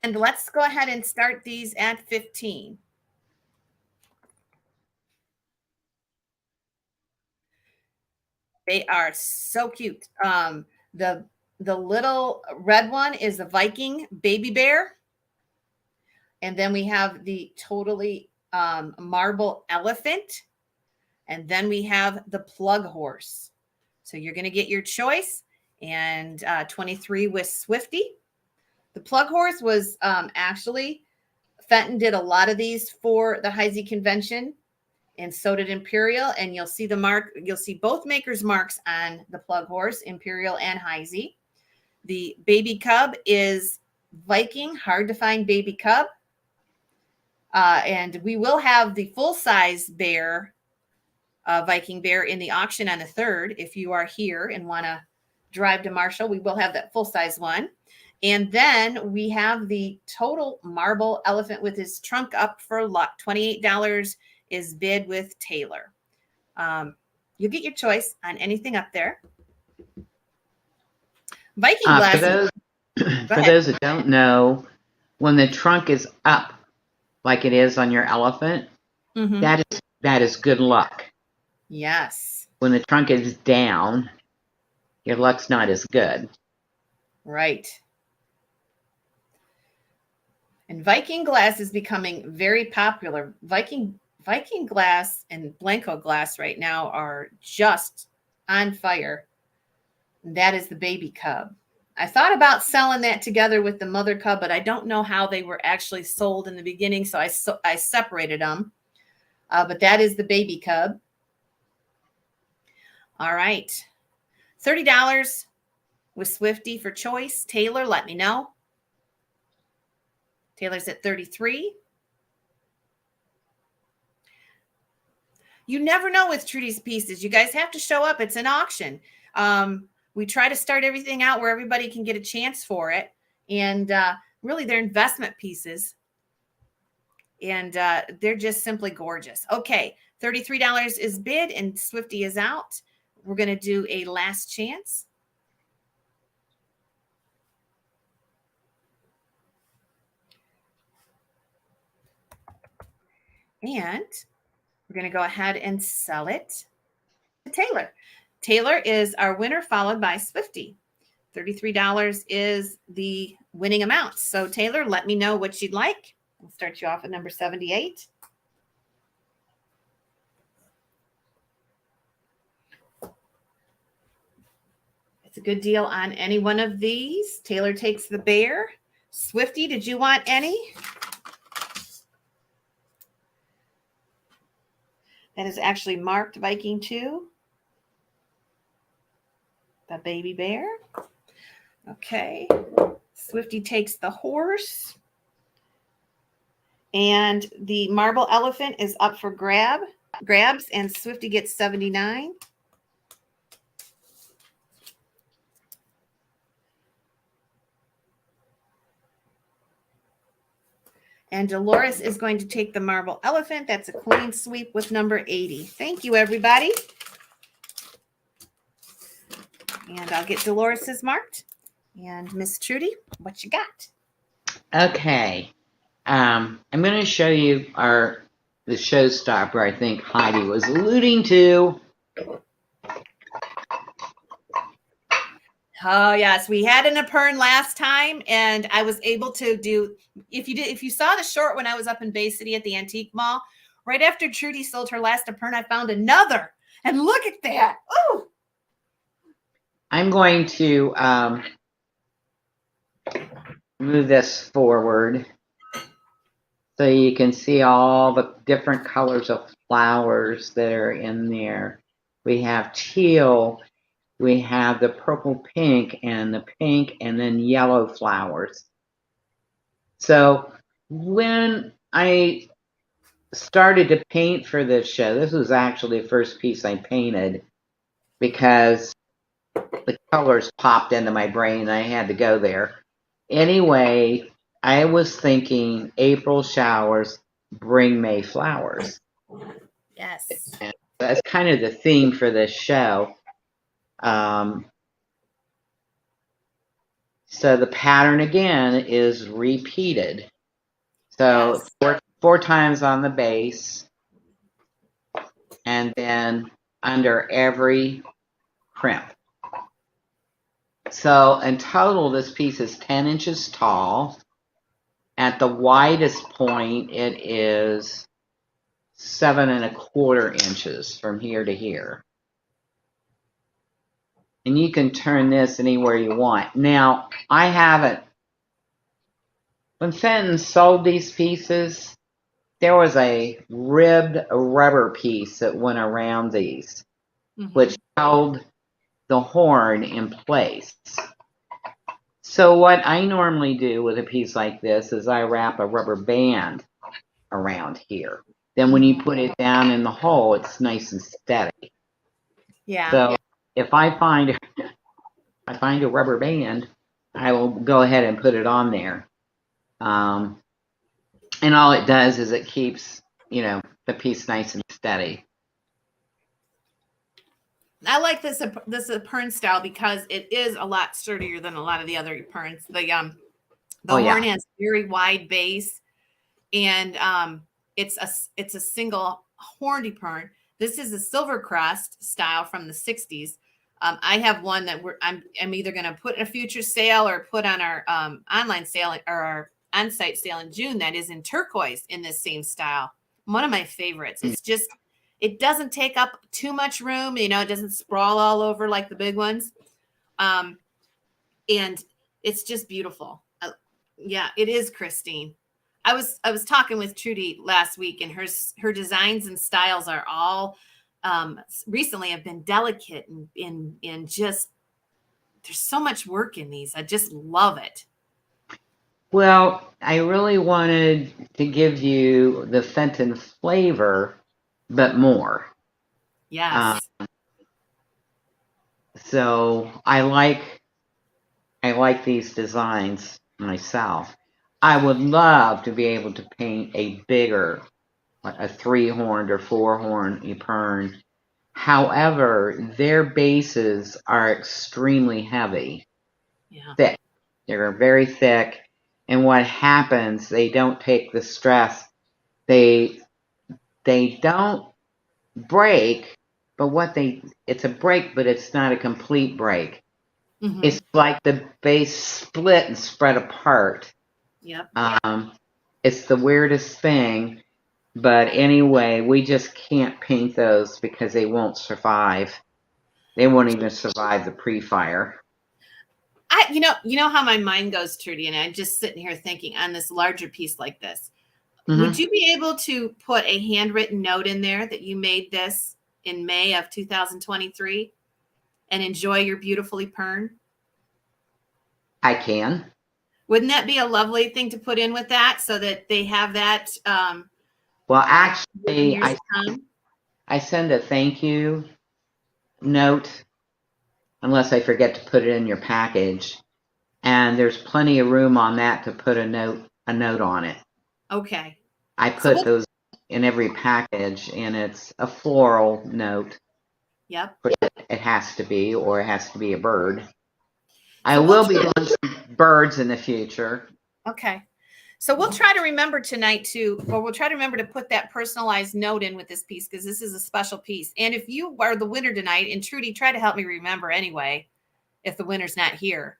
And let's go ahead and start these at 15. They are so cute. The little red one is the Viking baby bear. And then we have the totally marble elephant. And then we have the plug horse. So you're going to get your choice. And 23 with Swifty. The plug horse was actually, Fenton did a lot of these for the Heisey convention. And so did Imperial. And you'll see the mark. You'll see both makers' marks on the plug horse, Imperial and Heisey. The baby cub is Viking. Hard to find baby cub. And we will have the full-size bear, Viking bear, in the auction on the 3rd. If you are here and want to drive to Marshall, we will have that full-size one. And then we have the total marble elephant with his trunk up for luck. $28 is bid with Taylor. You'll get your choice on anything up there. Viking glass. For those that don't know, when the trunk is up, like it is on your elephant, that is good luck. Yes. When the trunk is down, your luck's not as good. Right. And Viking glass is becoming very popular. Viking glass and Blanco glass right now are just on fire. That is the baby cub. I thought about selling that together with the mother cub, but I don't know how they were actually sold in the beginning, so I separated them. But that is the baby cub. All right. $30 with Swifty for choice. Taylor, let me know. Taylor's at 33. You never know with Trudy's pieces. You guys have to show up. It's an auction. We try to start everything out where everybody can get a chance for it. And really, they're investment pieces. And they're just simply gorgeous. Okay, $33 is bid and Swifty is out. We're going to do a last chance. And we're going to go ahead and sell it to Taylor. Taylor is our winner, followed by Swifty. $33 is the winning amount. So Taylor, let me know what you'd like. We'll start you off at number 78. It's a good deal on any one of these. Taylor takes the bear. Swifty, did you want any? That is actually marked Viking 2. The baby bear. Okay. Swifty takes the horse. And the marble elephant is up for grabs, and Swifty gets 79. And Dolores is going to take the marble elephant. That's a clean sweep with number 80. Thank you, everybody. And I'll get Dolores's marked. And Miss Trudy, what you got? Okay. I'm going to show you the showstopper I think Heidi was alluding to. Oh yes, we had an Apern last time, and I was able to do. If you saw the short when I was up in Bay City at the Antique Mall, right after Trudy sold her last Apern, I found another, and look at that! Oh, I'm going to move this forward so you can see all the different colors of flowers that are in there. We have teal. We have the purple pink and the pink and then yellow flowers. So when I started to paint for this show, this was actually the first piece I painted because the colors popped into my brain and I had to go there. Anyway, I was thinking April showers bring May flowers. yes. And that's kind of the theme for this show. So the pattern again is repeated. So Yes. four times on the base, and then under every crimp. So in total, this piece is 10 inches tall. At the widest point, it is 7¼ inches from here to here. And you can turn this anywhere you want. Now, I haven't. When Fenton sold these pieces, there was a ribbed rubber piece that went around these, which held the horn in place. So what I normally do with a piece like this is I wrap a rubber band around here. Then when you put it down in the hole, it's nice and steady. Yeah. So if I find a rubber band, I will go ahead and put it on there. And all it does is it keeps, the piece nice and steady. I like this Apern style because it is a lot sturdier than a lot of the other Aperns. The horn has very wide base, and it's a single horned Apern. This is a silver crest style from the 60s. I have one that I'm either going to put in a future sale or put on our online sale or our on-site sale in June. That is in turquoise in this same style. One of my favorites. It's just, it doesn't take up too much room. It doesn't sprawl all over like the big ones. And it's just beautiful. Yeah, it is, Christine. I was talking with Trudy last week, and her designs and styles are all recently have been delicate and just, there's so much work in these. I just love it. Well, I really wanted to give you the fenton flavor, but more. Yes. So I like these designs myself. I would love to be able to paint a bigger, like a 3-horned or 4-horned Apern. However, their bases are extremely heavy, thick. They're very thick. And what happens, they don't take the stress. They don't break, but it's a break, but it's not a complete break. It's like the base split and spread apart. Yep. It's the weirdest thing, but anyway, we just can't paint those because they won't survive. They won't even survive the pre-fire. You know how my mind goes, Trudy, and I'm just sitting here thinking on this larger piece like this. Would Mm-hmm. you be able to put a handwritten note in there that you made this in May of 2023 and enjoy your beautifully pern? I can. Wouldn't that be a lovely thing to put in with that so that they have that Well, in actually, years to come? I send a thank you note unless I forget to put it in your package. And there's plenty of room on that to put a note on it. Okay. I So put those in every package, and it's a floral note. Yep. It has to be, or it has to be a bird. I So will be doing some birds in the future. Okay. So we'll try to remember tonight we'll try to remember to put that personalized note in with this piece because this is a special piece. And if you are the winner tonight, and Trudy, try to help me remember anyway, if the winner's not here.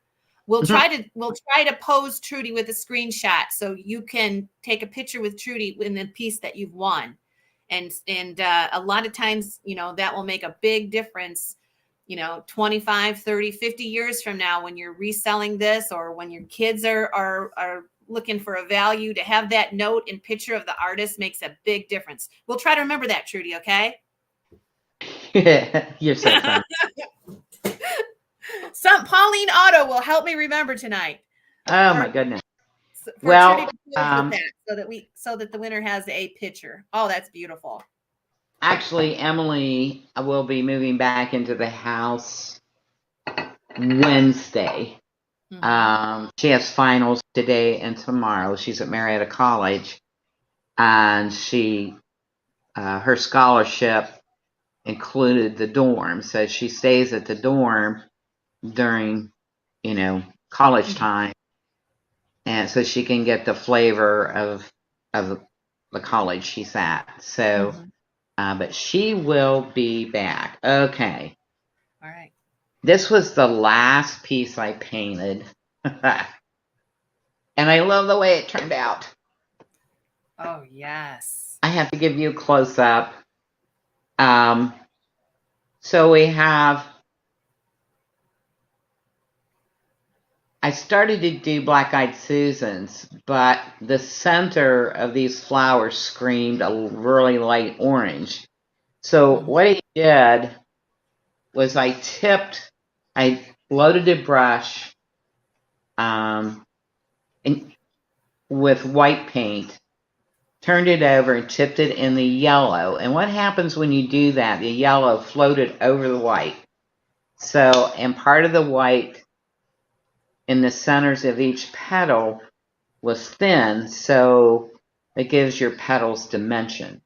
We'll try to pose Trudy with a screenshot so you can take a picture with Trudy in the piece that you've won. And a lot of times, that will make a big difference 25, 30, 50 years from now when you're reselling this or when your kids are looking for a value, to have that note and picture of the artist makes a big difference. We'll try to remember that, Trudy, okay? You're so funny. Pauline Otto will help me remember tonight. Oh my goodness. For Trudy to with that so that the winner has a picture. Oh, that's beautiful. Actually, Emily will be moving back into the house Wednesday. She has finals today and tomorrow. She's at Marietta College, and her scholarship included the dorm, so she stays at the dorm during, college time, and so she can get the flavor of the college she's at. So, but she will be back. Okay. All right. This was the last piece I painted. And I love the way it turned out. Oh, yes. I have to give you a close-up. So I started to do Black-Eyed Susans, but the center of these flowers screamed a really light orange. So what I did was I loaded a brush with white paint, turned it over and tipped it in the yellow. And what happens when you do that? The yellow floated over the white. So, and part of the white in the centers of each petal was thin, so it gives your petals dimension.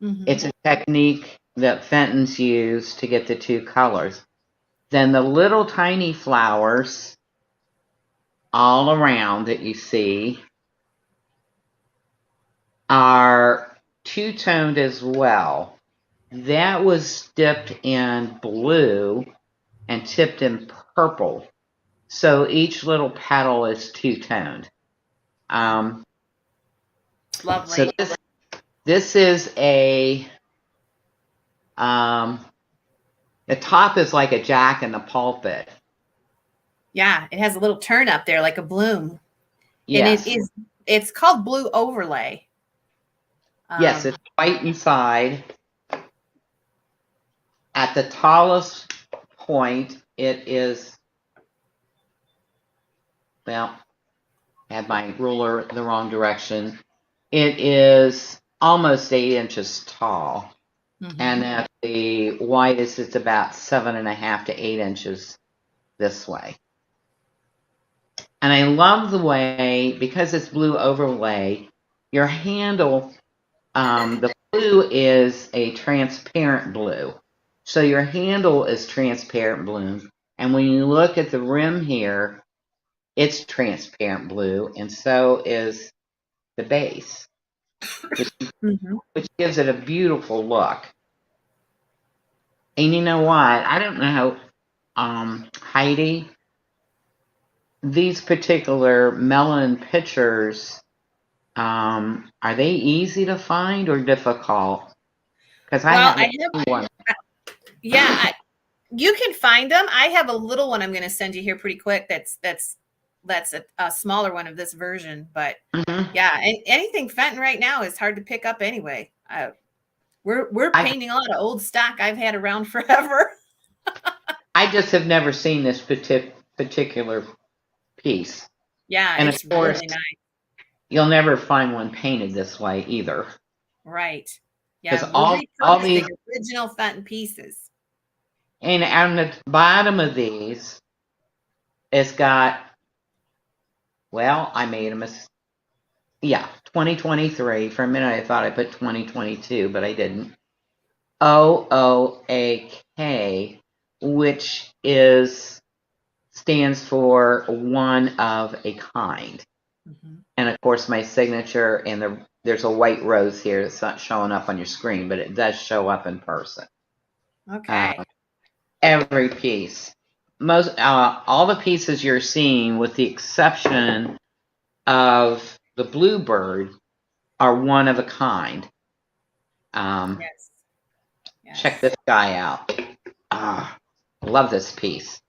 It's a technique that fentons use to get the two colors. Then the little tiny flowers all around that you see are two-toned as well. That was dipped in blue and tipped in purple. So each little petal is two-toned. Lovely. So this is the top is like a Jack in the Pulpit. Yeah, it has a little turn up there like a bloom. Yes. And it's called blue overlay. Yes, it's white inside. At the tallest point, it is, well, I had my ruler the wrong direction. It is almost 8 inches tall. And at the widest, it's about 7.5 to 8 inches this way. And I love the way, because it's blue overlay, your handle, the blue is a transparent blue. So your handle is transparent blue. And when you look at the rim here, it's transparent blue, and so is the base, which gives it a beautiful look. And you know what? I don't know, Heidi, these particular melon pictures, are they easy to find or difficult? Because I haven't seen one. Yeah, You can find them. I have a little one I'm going to send you here pretty quick. That's a smaller one of this version, but yeah, anything fenton right now is hard to pick up anyway. We're painting a lot of old stock I've had around forever. I just have never seen this particular piece. Yeah, And of it's course, really nice. you'll never find one painted this way either. Right. Because Yeah, we're all these, repurposing original fenton pieces. and on the bottom of these, it's got, well, I made a mistake. Yeah, 2023. For a minute, I thought I put 2022, but I didn't. OOAK, which stands for one of a kind. Mm-hmm. And of course, my signature, and there's a white rose here that's not showing up on your screen, but it does show up in person. Okay. Every piece, all the pieces you're seeing, with the exception of the bluebird, are one of a kind. Yes. Check this guy out. Love this piece.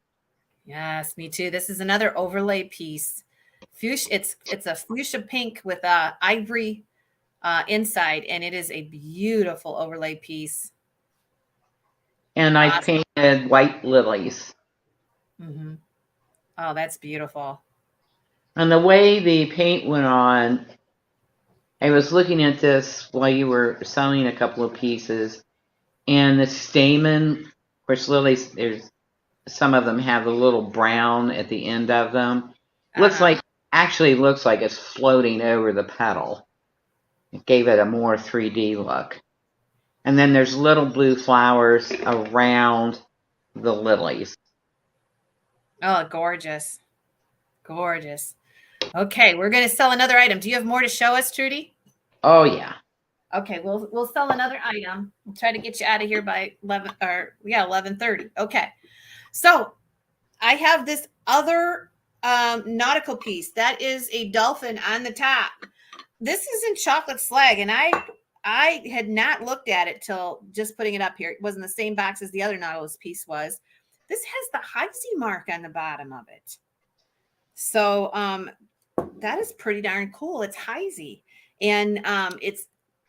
Yes, me too. This is another overlay piece. Fuchsia, it's a fuchsia pink with a ivory inside, and it is a beautiful overlay piece. And I painted white lilies. Mm-hmm. Oh, that's beautiful. And the way the paint went on, I was looking at this while you were selling a couple of pieces, and the stamen, of course, lilies, there's some of them have a little brown at the end of them. Actually looks like it's floating over the petal. It gave it a more 3D look. And then there's little blue flowers around the lilies. Oh, gorgeous. Gorgeous. Okay, we're going to sell another item. Do you have more to show us, Trudy? Oh, yeah. Okay, we'll sell another item. We'll try to get you out of here by 11:30. Okay. So, I have this other nautical piece. That is a dolphin on the top. This is in chocolate slag, and I had not looked at it till just putting it up here. It wasn't the same box as the other Nautilus piece was. This has the Heisey mark on the bottom of it. So that is pretty darn cool. It's Heisey, and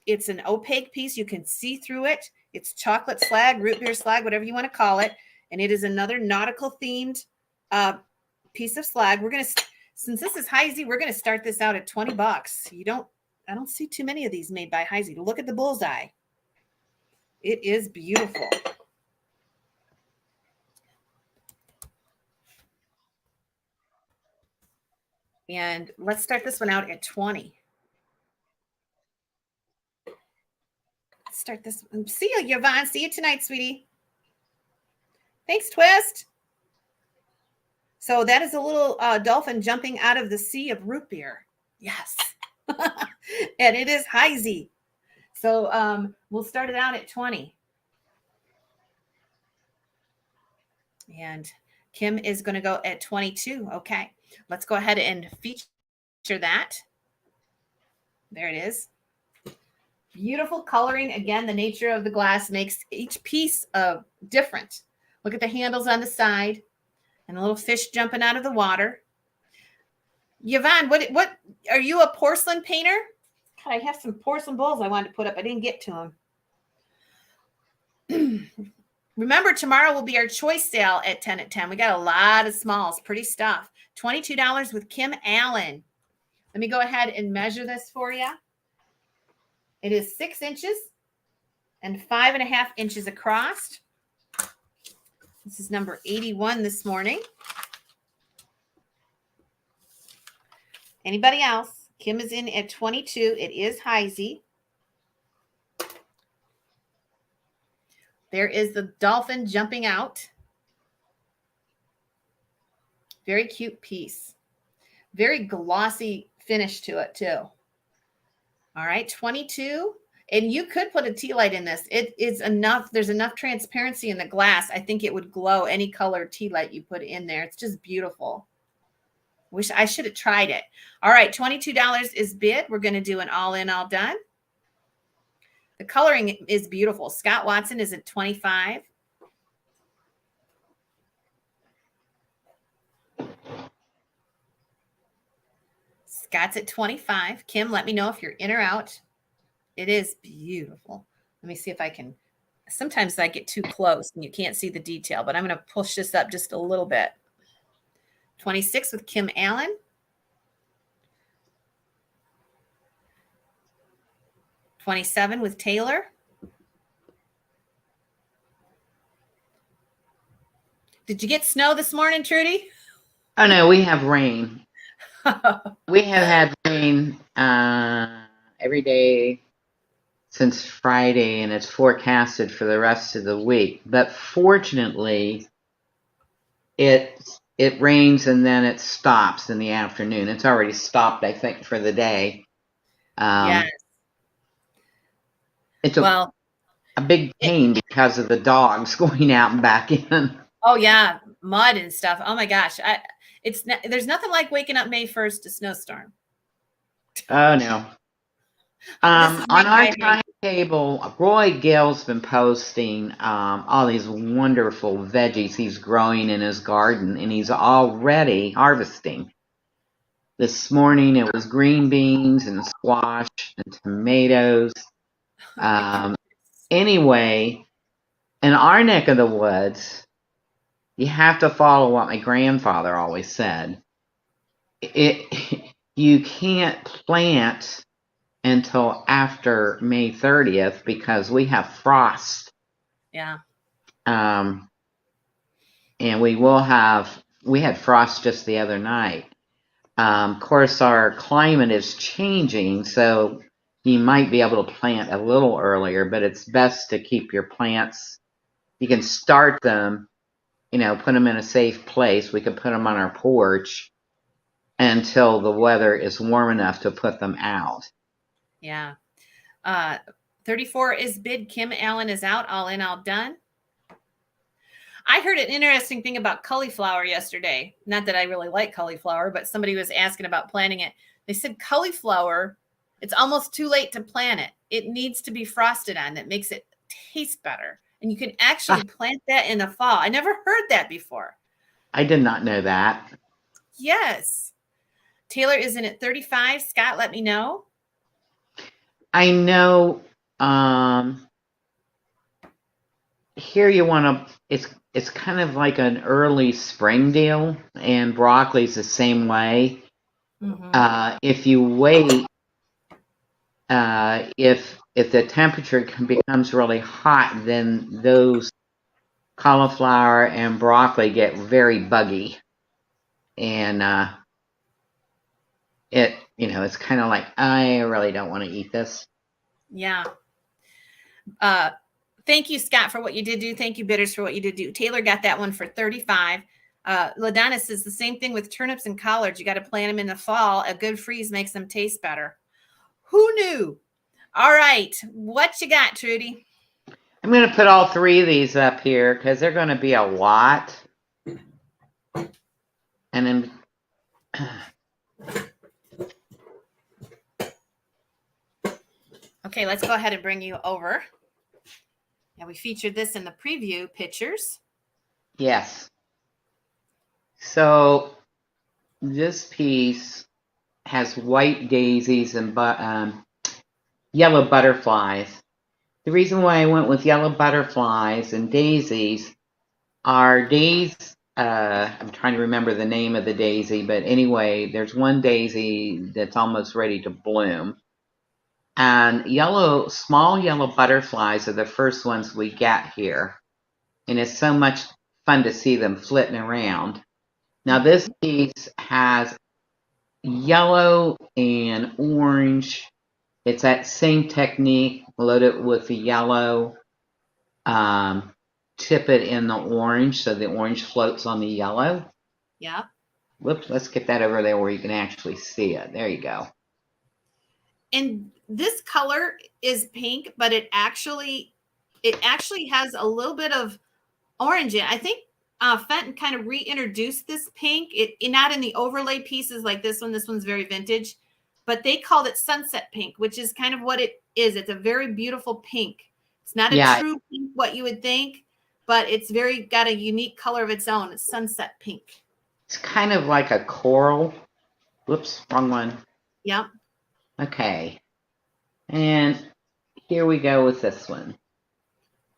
it's an opaque piece. You can see through it. It's chocolate slag, root beer slag, whatever you want to call it, and it is another nautical themed piece of slag. We're gonna, since this is Heisey, we're gonna start this out at $20. I don't see too many of these made by Heisey. Look at the bullseye. It is beautiful. And let's start this one out at 20. Let's start this one. See you, Yvonne. See you tonight, sweetie. Thanks, Twist. So that is a little dolphin jumping out of the sea of root beer. Yes. And it is Heisey. So we'll start it out at 20. And Kim is going to go at 22. Okay. Let's go ahead and feature that. There it is. Beautiful coloring. Again, the nature of the glass makes each piece different. Look at the handles on the side and a little fish jumping out of the water. Yvonne, what are you, a porcelain painter? God, I have some porcelain bowls I wanted to put up. I didn't get to them. Remember, tomorrow will be our choice sale at 10 at 10. We got a lot of smalls, pretty stuff. $22 with Kim Allen. Let me go ahead and measure this for you. It is 6 inches and 5.5 inches across. This is number 81 this morning. Anybody else? Kim is in at 22. It is Heisey. There is the dolphin jumping out. Very cute piece. Very glossy finish to it, too. All right, 22. And you could put a tea light in this. It is enough. There's enough transparency in the glass. I think it would glow any color tea light you put in there. It's just beautiful. Wish I should have tried it. All right, $22 is bid. We're going to do an all in, all done. The coloring is beautiful. Scott Watson is at 25. Scott's at 25. Kim, let me know if you're in or out. It is beautiful. Let me see if I can. Sometimes I get too close and you can't see the detail, but I'm going to push this up just a little bit. 26 with Kim Allen. 27 with Taylor. Did you get snow this morning, Trudy? Oh no, we have rain. We have had rain every day since Friday, and it's forecasted for the rest of the week. But fortunately, it rains and then it stops in the afternoon. It's already stopped, I think, for the day. Yes. It's a big pain because of the dogs going out and back in. Oh yeah, mud and stuff. Oh my gosh, there's nothing like waking up May 1st to snowstorm. Oh no. On our timetable, Roy Gale's been posting all these wonderful veggies he's growing in his garden, and he's already harvesting. This morning it was green beans and squash and tomatoes. Anyway, in our neck of the woods, you have to follow what my grandfather always said. You can't plant until after May 30th because we have frost. Yeah. And we had frost just the other night. Of course, our climate is changing, so you might be able to plant a little earlier, but it's best to keep your plants. You can start them, put them in a safe place. We can put them on our porch until the weather is warm enough to put them out. Yeah. 34 is bid. Kim Allen is out. All in, all done. I heard an interesting thing about cauliflower yesterday. Not that I really like cauliflower, but somebody was asking about planting it. They said cauliflower, it's almost too late to plant it. It needs to be frosted on. That makes it taste better. And you can actually plant that in the fall. I never heard that before. I did not know that. Yes. Taylor is in at 35. Scott, let me know. I know here you want to, it's kind of like an early spring deal, and broccoli's the same way. Mm-hmm. If you wait, if the temperature becomes really hot, then those cauliflower and broccoli get very buggy, and it's kind of like, I really don't want to eat this. Yeah. Thank you, Scott, for what you did do. Thank you, Bitters, for what you did do. Taylor got that one for 35. LaDonna says the same thing with turnips and collards. You got to plant them in the fall. A good freeze makes them taste better. Who knew? All right. What you got, Trudy? I'm going to put all three of these up here because they're going to be a lot. And then okay, let's go ahead and bring you over. And we featured this in the preview pictures. Yes. So this piece has white daisies and yellow butterflies. The reason why I went with yellow butterflies and daisies are I'm trying to remember the name of the daisy, but anyway, there's one daisy that's almost ready to bloom. And small yellow butterflies are the first ones we get here. And it's so much fun to see them flitting around. Now this piece has yellow and orange. It's that same technique, load it with the yellow, tip it in the orange so the orange floats on the yellow. Yeah. Whoops, let's get that over there where you can actually see it. There you go. And this color is pink, but it actually has a little bit of orange in it. I think Fenton kind of reintroduced this pink. Not in the overlay pieces like this one. This one's very vintage, but they called it sunset pink, which is kind of what it is. It's a very beautiful pink. It's not a true pink, what you would think, but it's got a unique color of its own. It's sunset pink. It's kind of like a coral. Whoops, wrong one. Yep. Okay. And here we go with this one.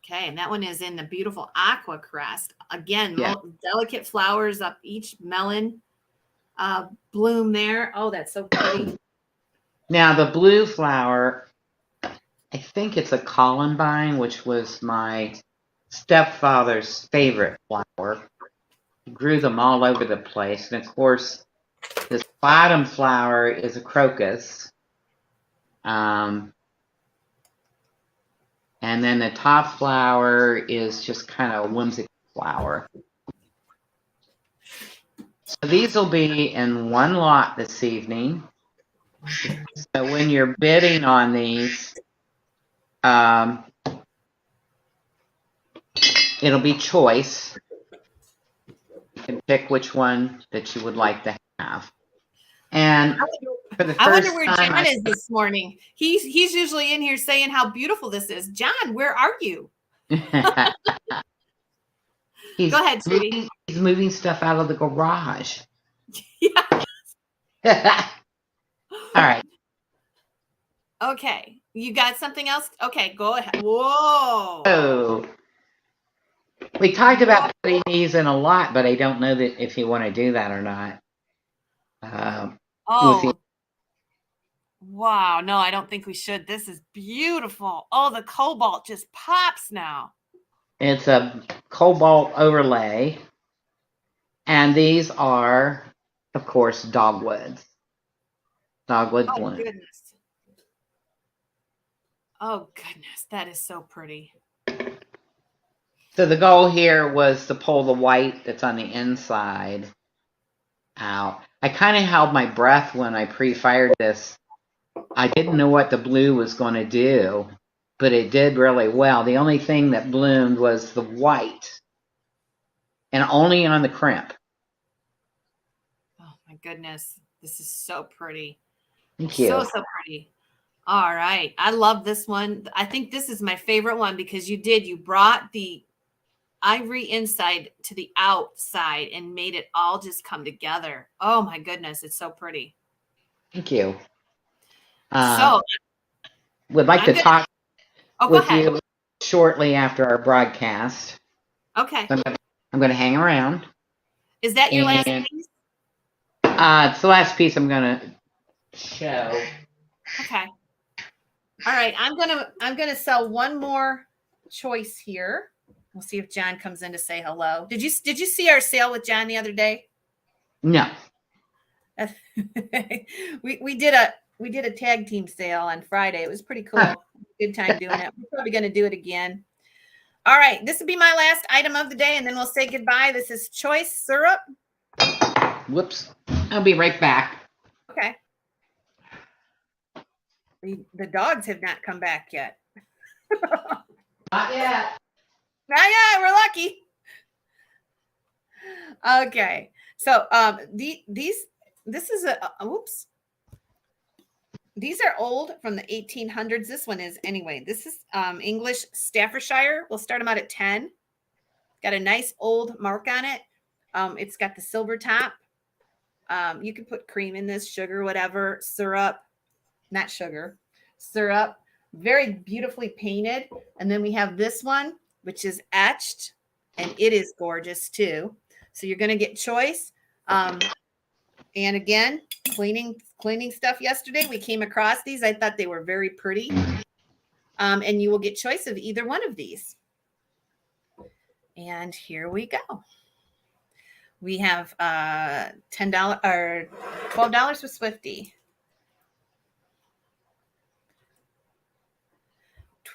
Okay, and that one is in the beautiful aqua crest. Again, Yeah. delicate flowers up each melon bloom there. Oh, that's so pretty. Now the blue flower, I think it's a columbine, which was my stepfather's favorite flower. He grew them all over the place. And of course, this bottom flower is a crocus. And then the top flower is just kind of a whimsical flower. So these will be in one lot this evening. So when you're bidding on these, it'll be choice. You can pick which one that you would like to have. And for the I wonder first where time, John is this morning. He's usually in here saying how beautiful this is. John, where are you? he's Go ahead, Trudy. He's moving stuff out of the garage. Yeah. All right. Okay. You got something else? Okay, go ahead. Whoa. So we talked about putting these in a lot, but I don't know that if you want to do that or not. Oh. Wow. No, I don't think we should. This is beautiful. Oh, the cobalt just pops now. It's a cobalt overlay. And these are, of course, dogwoods. Dogwood bloom. Goodness. Oh, goodness. That is so pretty. So the goal here was to pull the white that's on the inside out. I kind of held my breath when I pre-fired this. I didn't know what the blue was going to do, but it did really well. The only thing that bloomed was the white, and only on the crimp. Oh, my goodness. This is so pretty. Thank you. So pretty. All right. I love this one. I think this is my favorite one because you brought the ivory inside to the outside and made it all just come together. Oh my goodness. It's so pretty. Thank you. So would like to talk with you shortly after our broadcast. Okay. So I'm going to hang around. Is that your last piece? It's the last piece I'm going to show. Okay. All right. I'm gonna sell one more choice here. We'll see if John comes in to say hello. Did you see our sale with John the other day? No. we did a tag team sale on Friday. It was pretty cool. Good time doing it. We're probably going to do it again. All right. This will be my last item of the day, and then we'll say goodbye. This is choice syrup. Whoops. I'll be right back. Okay. The dogs have not come back yet. Not yet. Not yet. We're lucky. Okay. So this is oops. These are old from the 1800s. This one is anyway. This is English Staffordshire. We'll start them out at 10. Got a nice old mark on it. It's got the silver top. You can put cream in this, sugar, whatever, syrup, not sugar, syrup. Very beautifully painted. And then we have this one, which is etched, and it is gorgeous too. So you're going to get choice. And again, cleaning stuff yesterday, we came across these. I thought they were very pretty. And you will get choice of either one of these. And here we go. We have $10 or $12 with Swifty.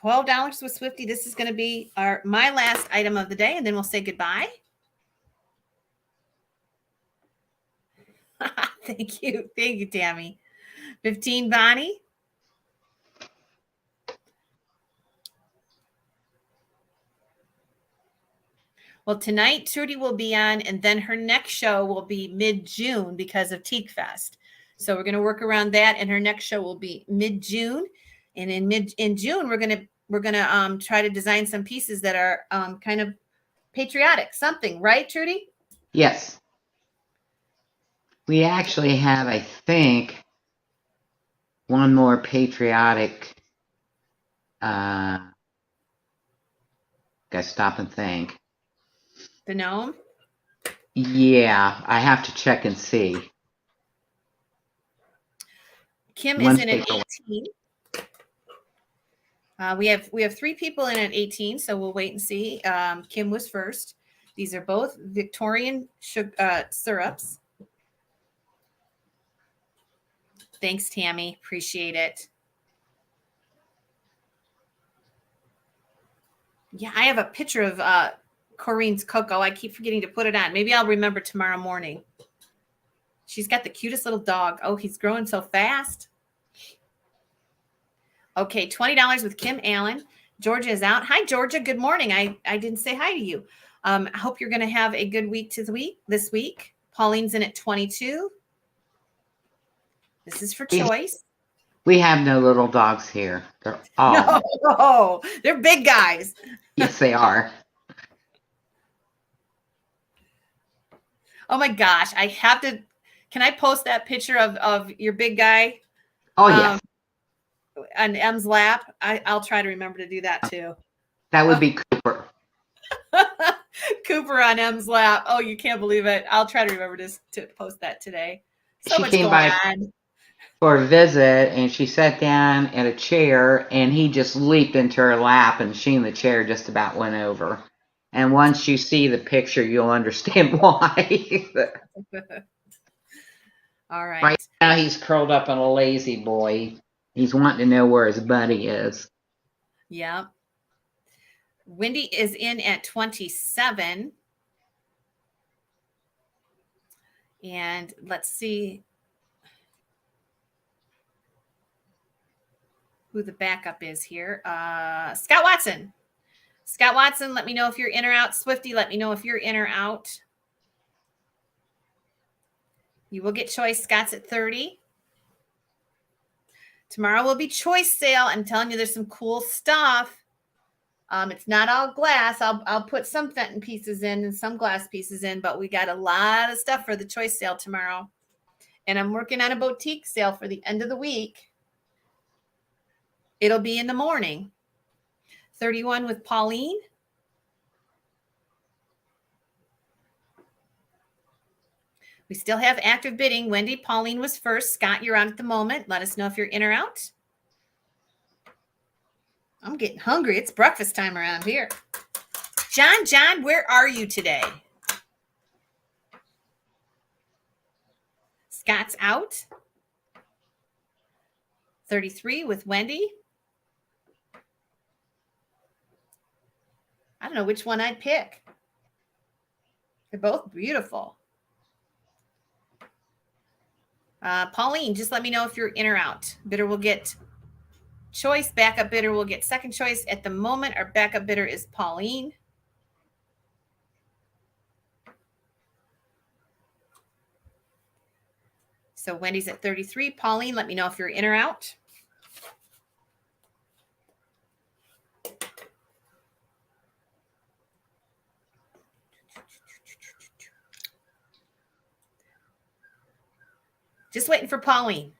$12 with Swifty. This is going to be my last item of the day, and then we'll say goodbye. Thank you, Tammy. 15, Bonnie. Well, tonight Trudy will be on, and then her next show will be mid-June because of Teak Fest. So we're going to work around that, and her next show will be mid-June. And in June, we're gonna try to design some pieces that are kind of patriotic, something, right, Trudy? Yes. We actually have, I think, one more patriotic. Gotta stop and think. The gnome? Yeah, I have to check and see. Kim One is in at paper. 18. We have 3 people in at 18, so we'll wait and see. Kim was first. These are both Victorian syrups. Thanks, Tammy. Appreciate it. Yeah, I have a picture of Corinne's cocoa. I keep forgetting to put it on. Maybe I'll remember tomorrow morning. She's got the cutest little dog. Oh, he's growing so fast. Okay, $20 with Kim Allen. Georgia is out. Hi, Georgia. Good morning. I didn't say hi to you. I hope you're going to have a good week this week. Pauline's in at 22. This is for choice. We have no little dogs here. They're all. No, they're big guys. Yes, they are. Oh my gosh, I have to. Can I post that picture of your big guy? Oh, yes. On M's lap? I'll try to remember to do that too. That would be Cooper. Cooper on M's lap. Oh, you can't believe it. I'll try to remember to post that today. So She much came going by on. for a visit, and she sat down at a chair, and he just leaped into her lap, and she and the chair just about went over. And once you see the picture, you'll understand why. All right. Right now, he's curled up on a lazy boy. He's wanting to know where his buddy is. Yeah. Wendy is in at 27. And let's see who the backup is here. Scott Watson. Scott Watson, let me know if you're in or out. Swifty, let me know if you're in or out. You will get choice. Scott's at 30. Tomorrow will be choice sale. I'm telling you, there's some cool stuff. It's not all glass. I'll put some fenton pieces in and some glass pieces in, but we got a lot of stuff for the choice sale tomorrow. And I'm working on a boutique sale for the end of the week. It'll be in the morning. 31 with Pauline. We still have active bidding. Wendy, Pauline was first. Scott, you're on at the moment. Let us know if you're in or out. I'm getting hungry. It's breakfast time around here. John, where are you today? Scott's out. 33 with Wendy. I don't know which one I'd pick. They're both beautiful. Pauline, just let me know if you're in or out. Bidder will get choice. Backup bidder will get second choice. At the moment, our backup bidder is Pauline. So Wendy's at 33. Pauline, let me know if you're in or out. Just waiting for Pauline.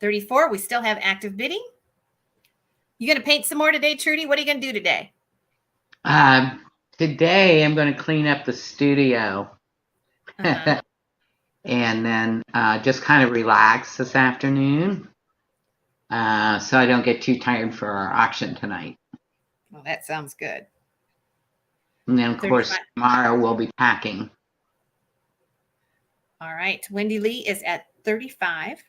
34, we still have active bidding. You going to paint some more today, Trudy? What are you going to do today? Today, I'm going to clean up the studio. Uh-huh. And then just kind of relax this afternoon. So I don't get too tired for our auction tonight. Well, that sounds good. And then, of course, tomorrow we'll be packing. All right. Wendy Lee is at 35.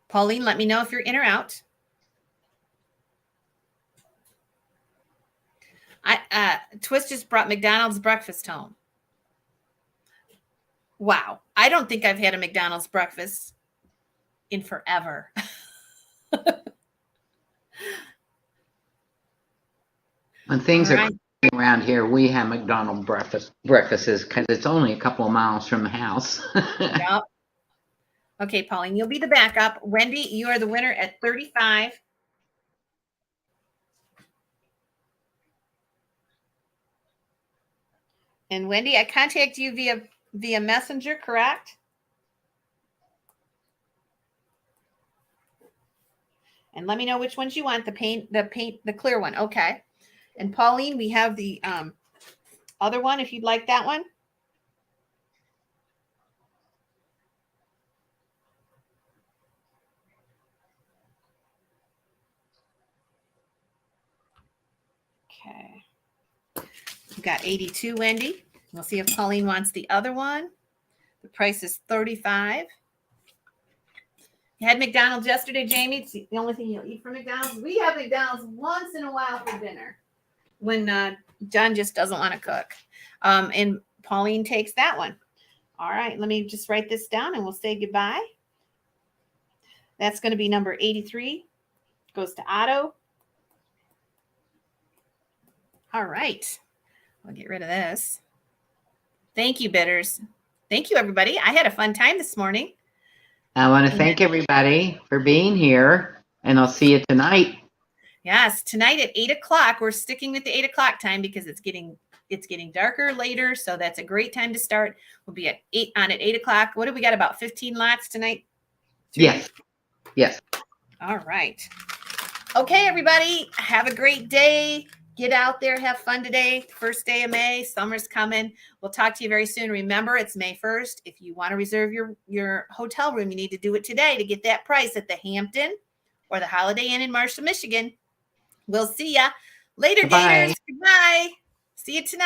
Pauline, let me know if you're in or out. Twist just brought McDonald's breakfast home. Wow. I don't think I've had a McDonald's breakfast in forever. When things are crazy around here, we have McDonald's breakfasts because it's only a couple of miles from the house. Yep. Okay, Pauline, you'll be the backup. Wendy, you are the winner at 35. And Wendy, I contact you via Messenger, correct? And let me know which ones you want. The clear one. Okay. And Pauline, we have the other one if you'd like that one. Okay. We got 82, Wendy. We'll see if Pauline wants the other one. The price is $35. You had McDonald's yesterday, Jamie. It's the only thing you'll eat from McDonald's. We have McDonald's once in a while for dinner when John just doesn't want to cook. And Pauline takes that one. All right, let me just write this down and we'll say goodbye. That's going to be number 83. Goes to Otto. All right. I'll get rid of this. Thank you, bidders. Thank you, everybody. I had a fun time this morning. I want to thank everybody for being here, and I'll see you tonight. Yes, tonight at 8:00. We're sticking with the 8:00 time because it's getting darker later, so that's a great time to start. We'll be at 8:00. What do we got? About 15 lots tonight? Yes. All right. Okay, everybody. Have a great day. Get out there, have fun today. First day of May. Summer's coming. We'll talk to you very soon. Remember, it's May 1st. If you want to reserve your hotel room, you need to do it today to get that price at the Hampton or the Holiday Inn in Marshall, Michigan. We'll see ya later, Bye. Gators. Goodbye. See you tonight.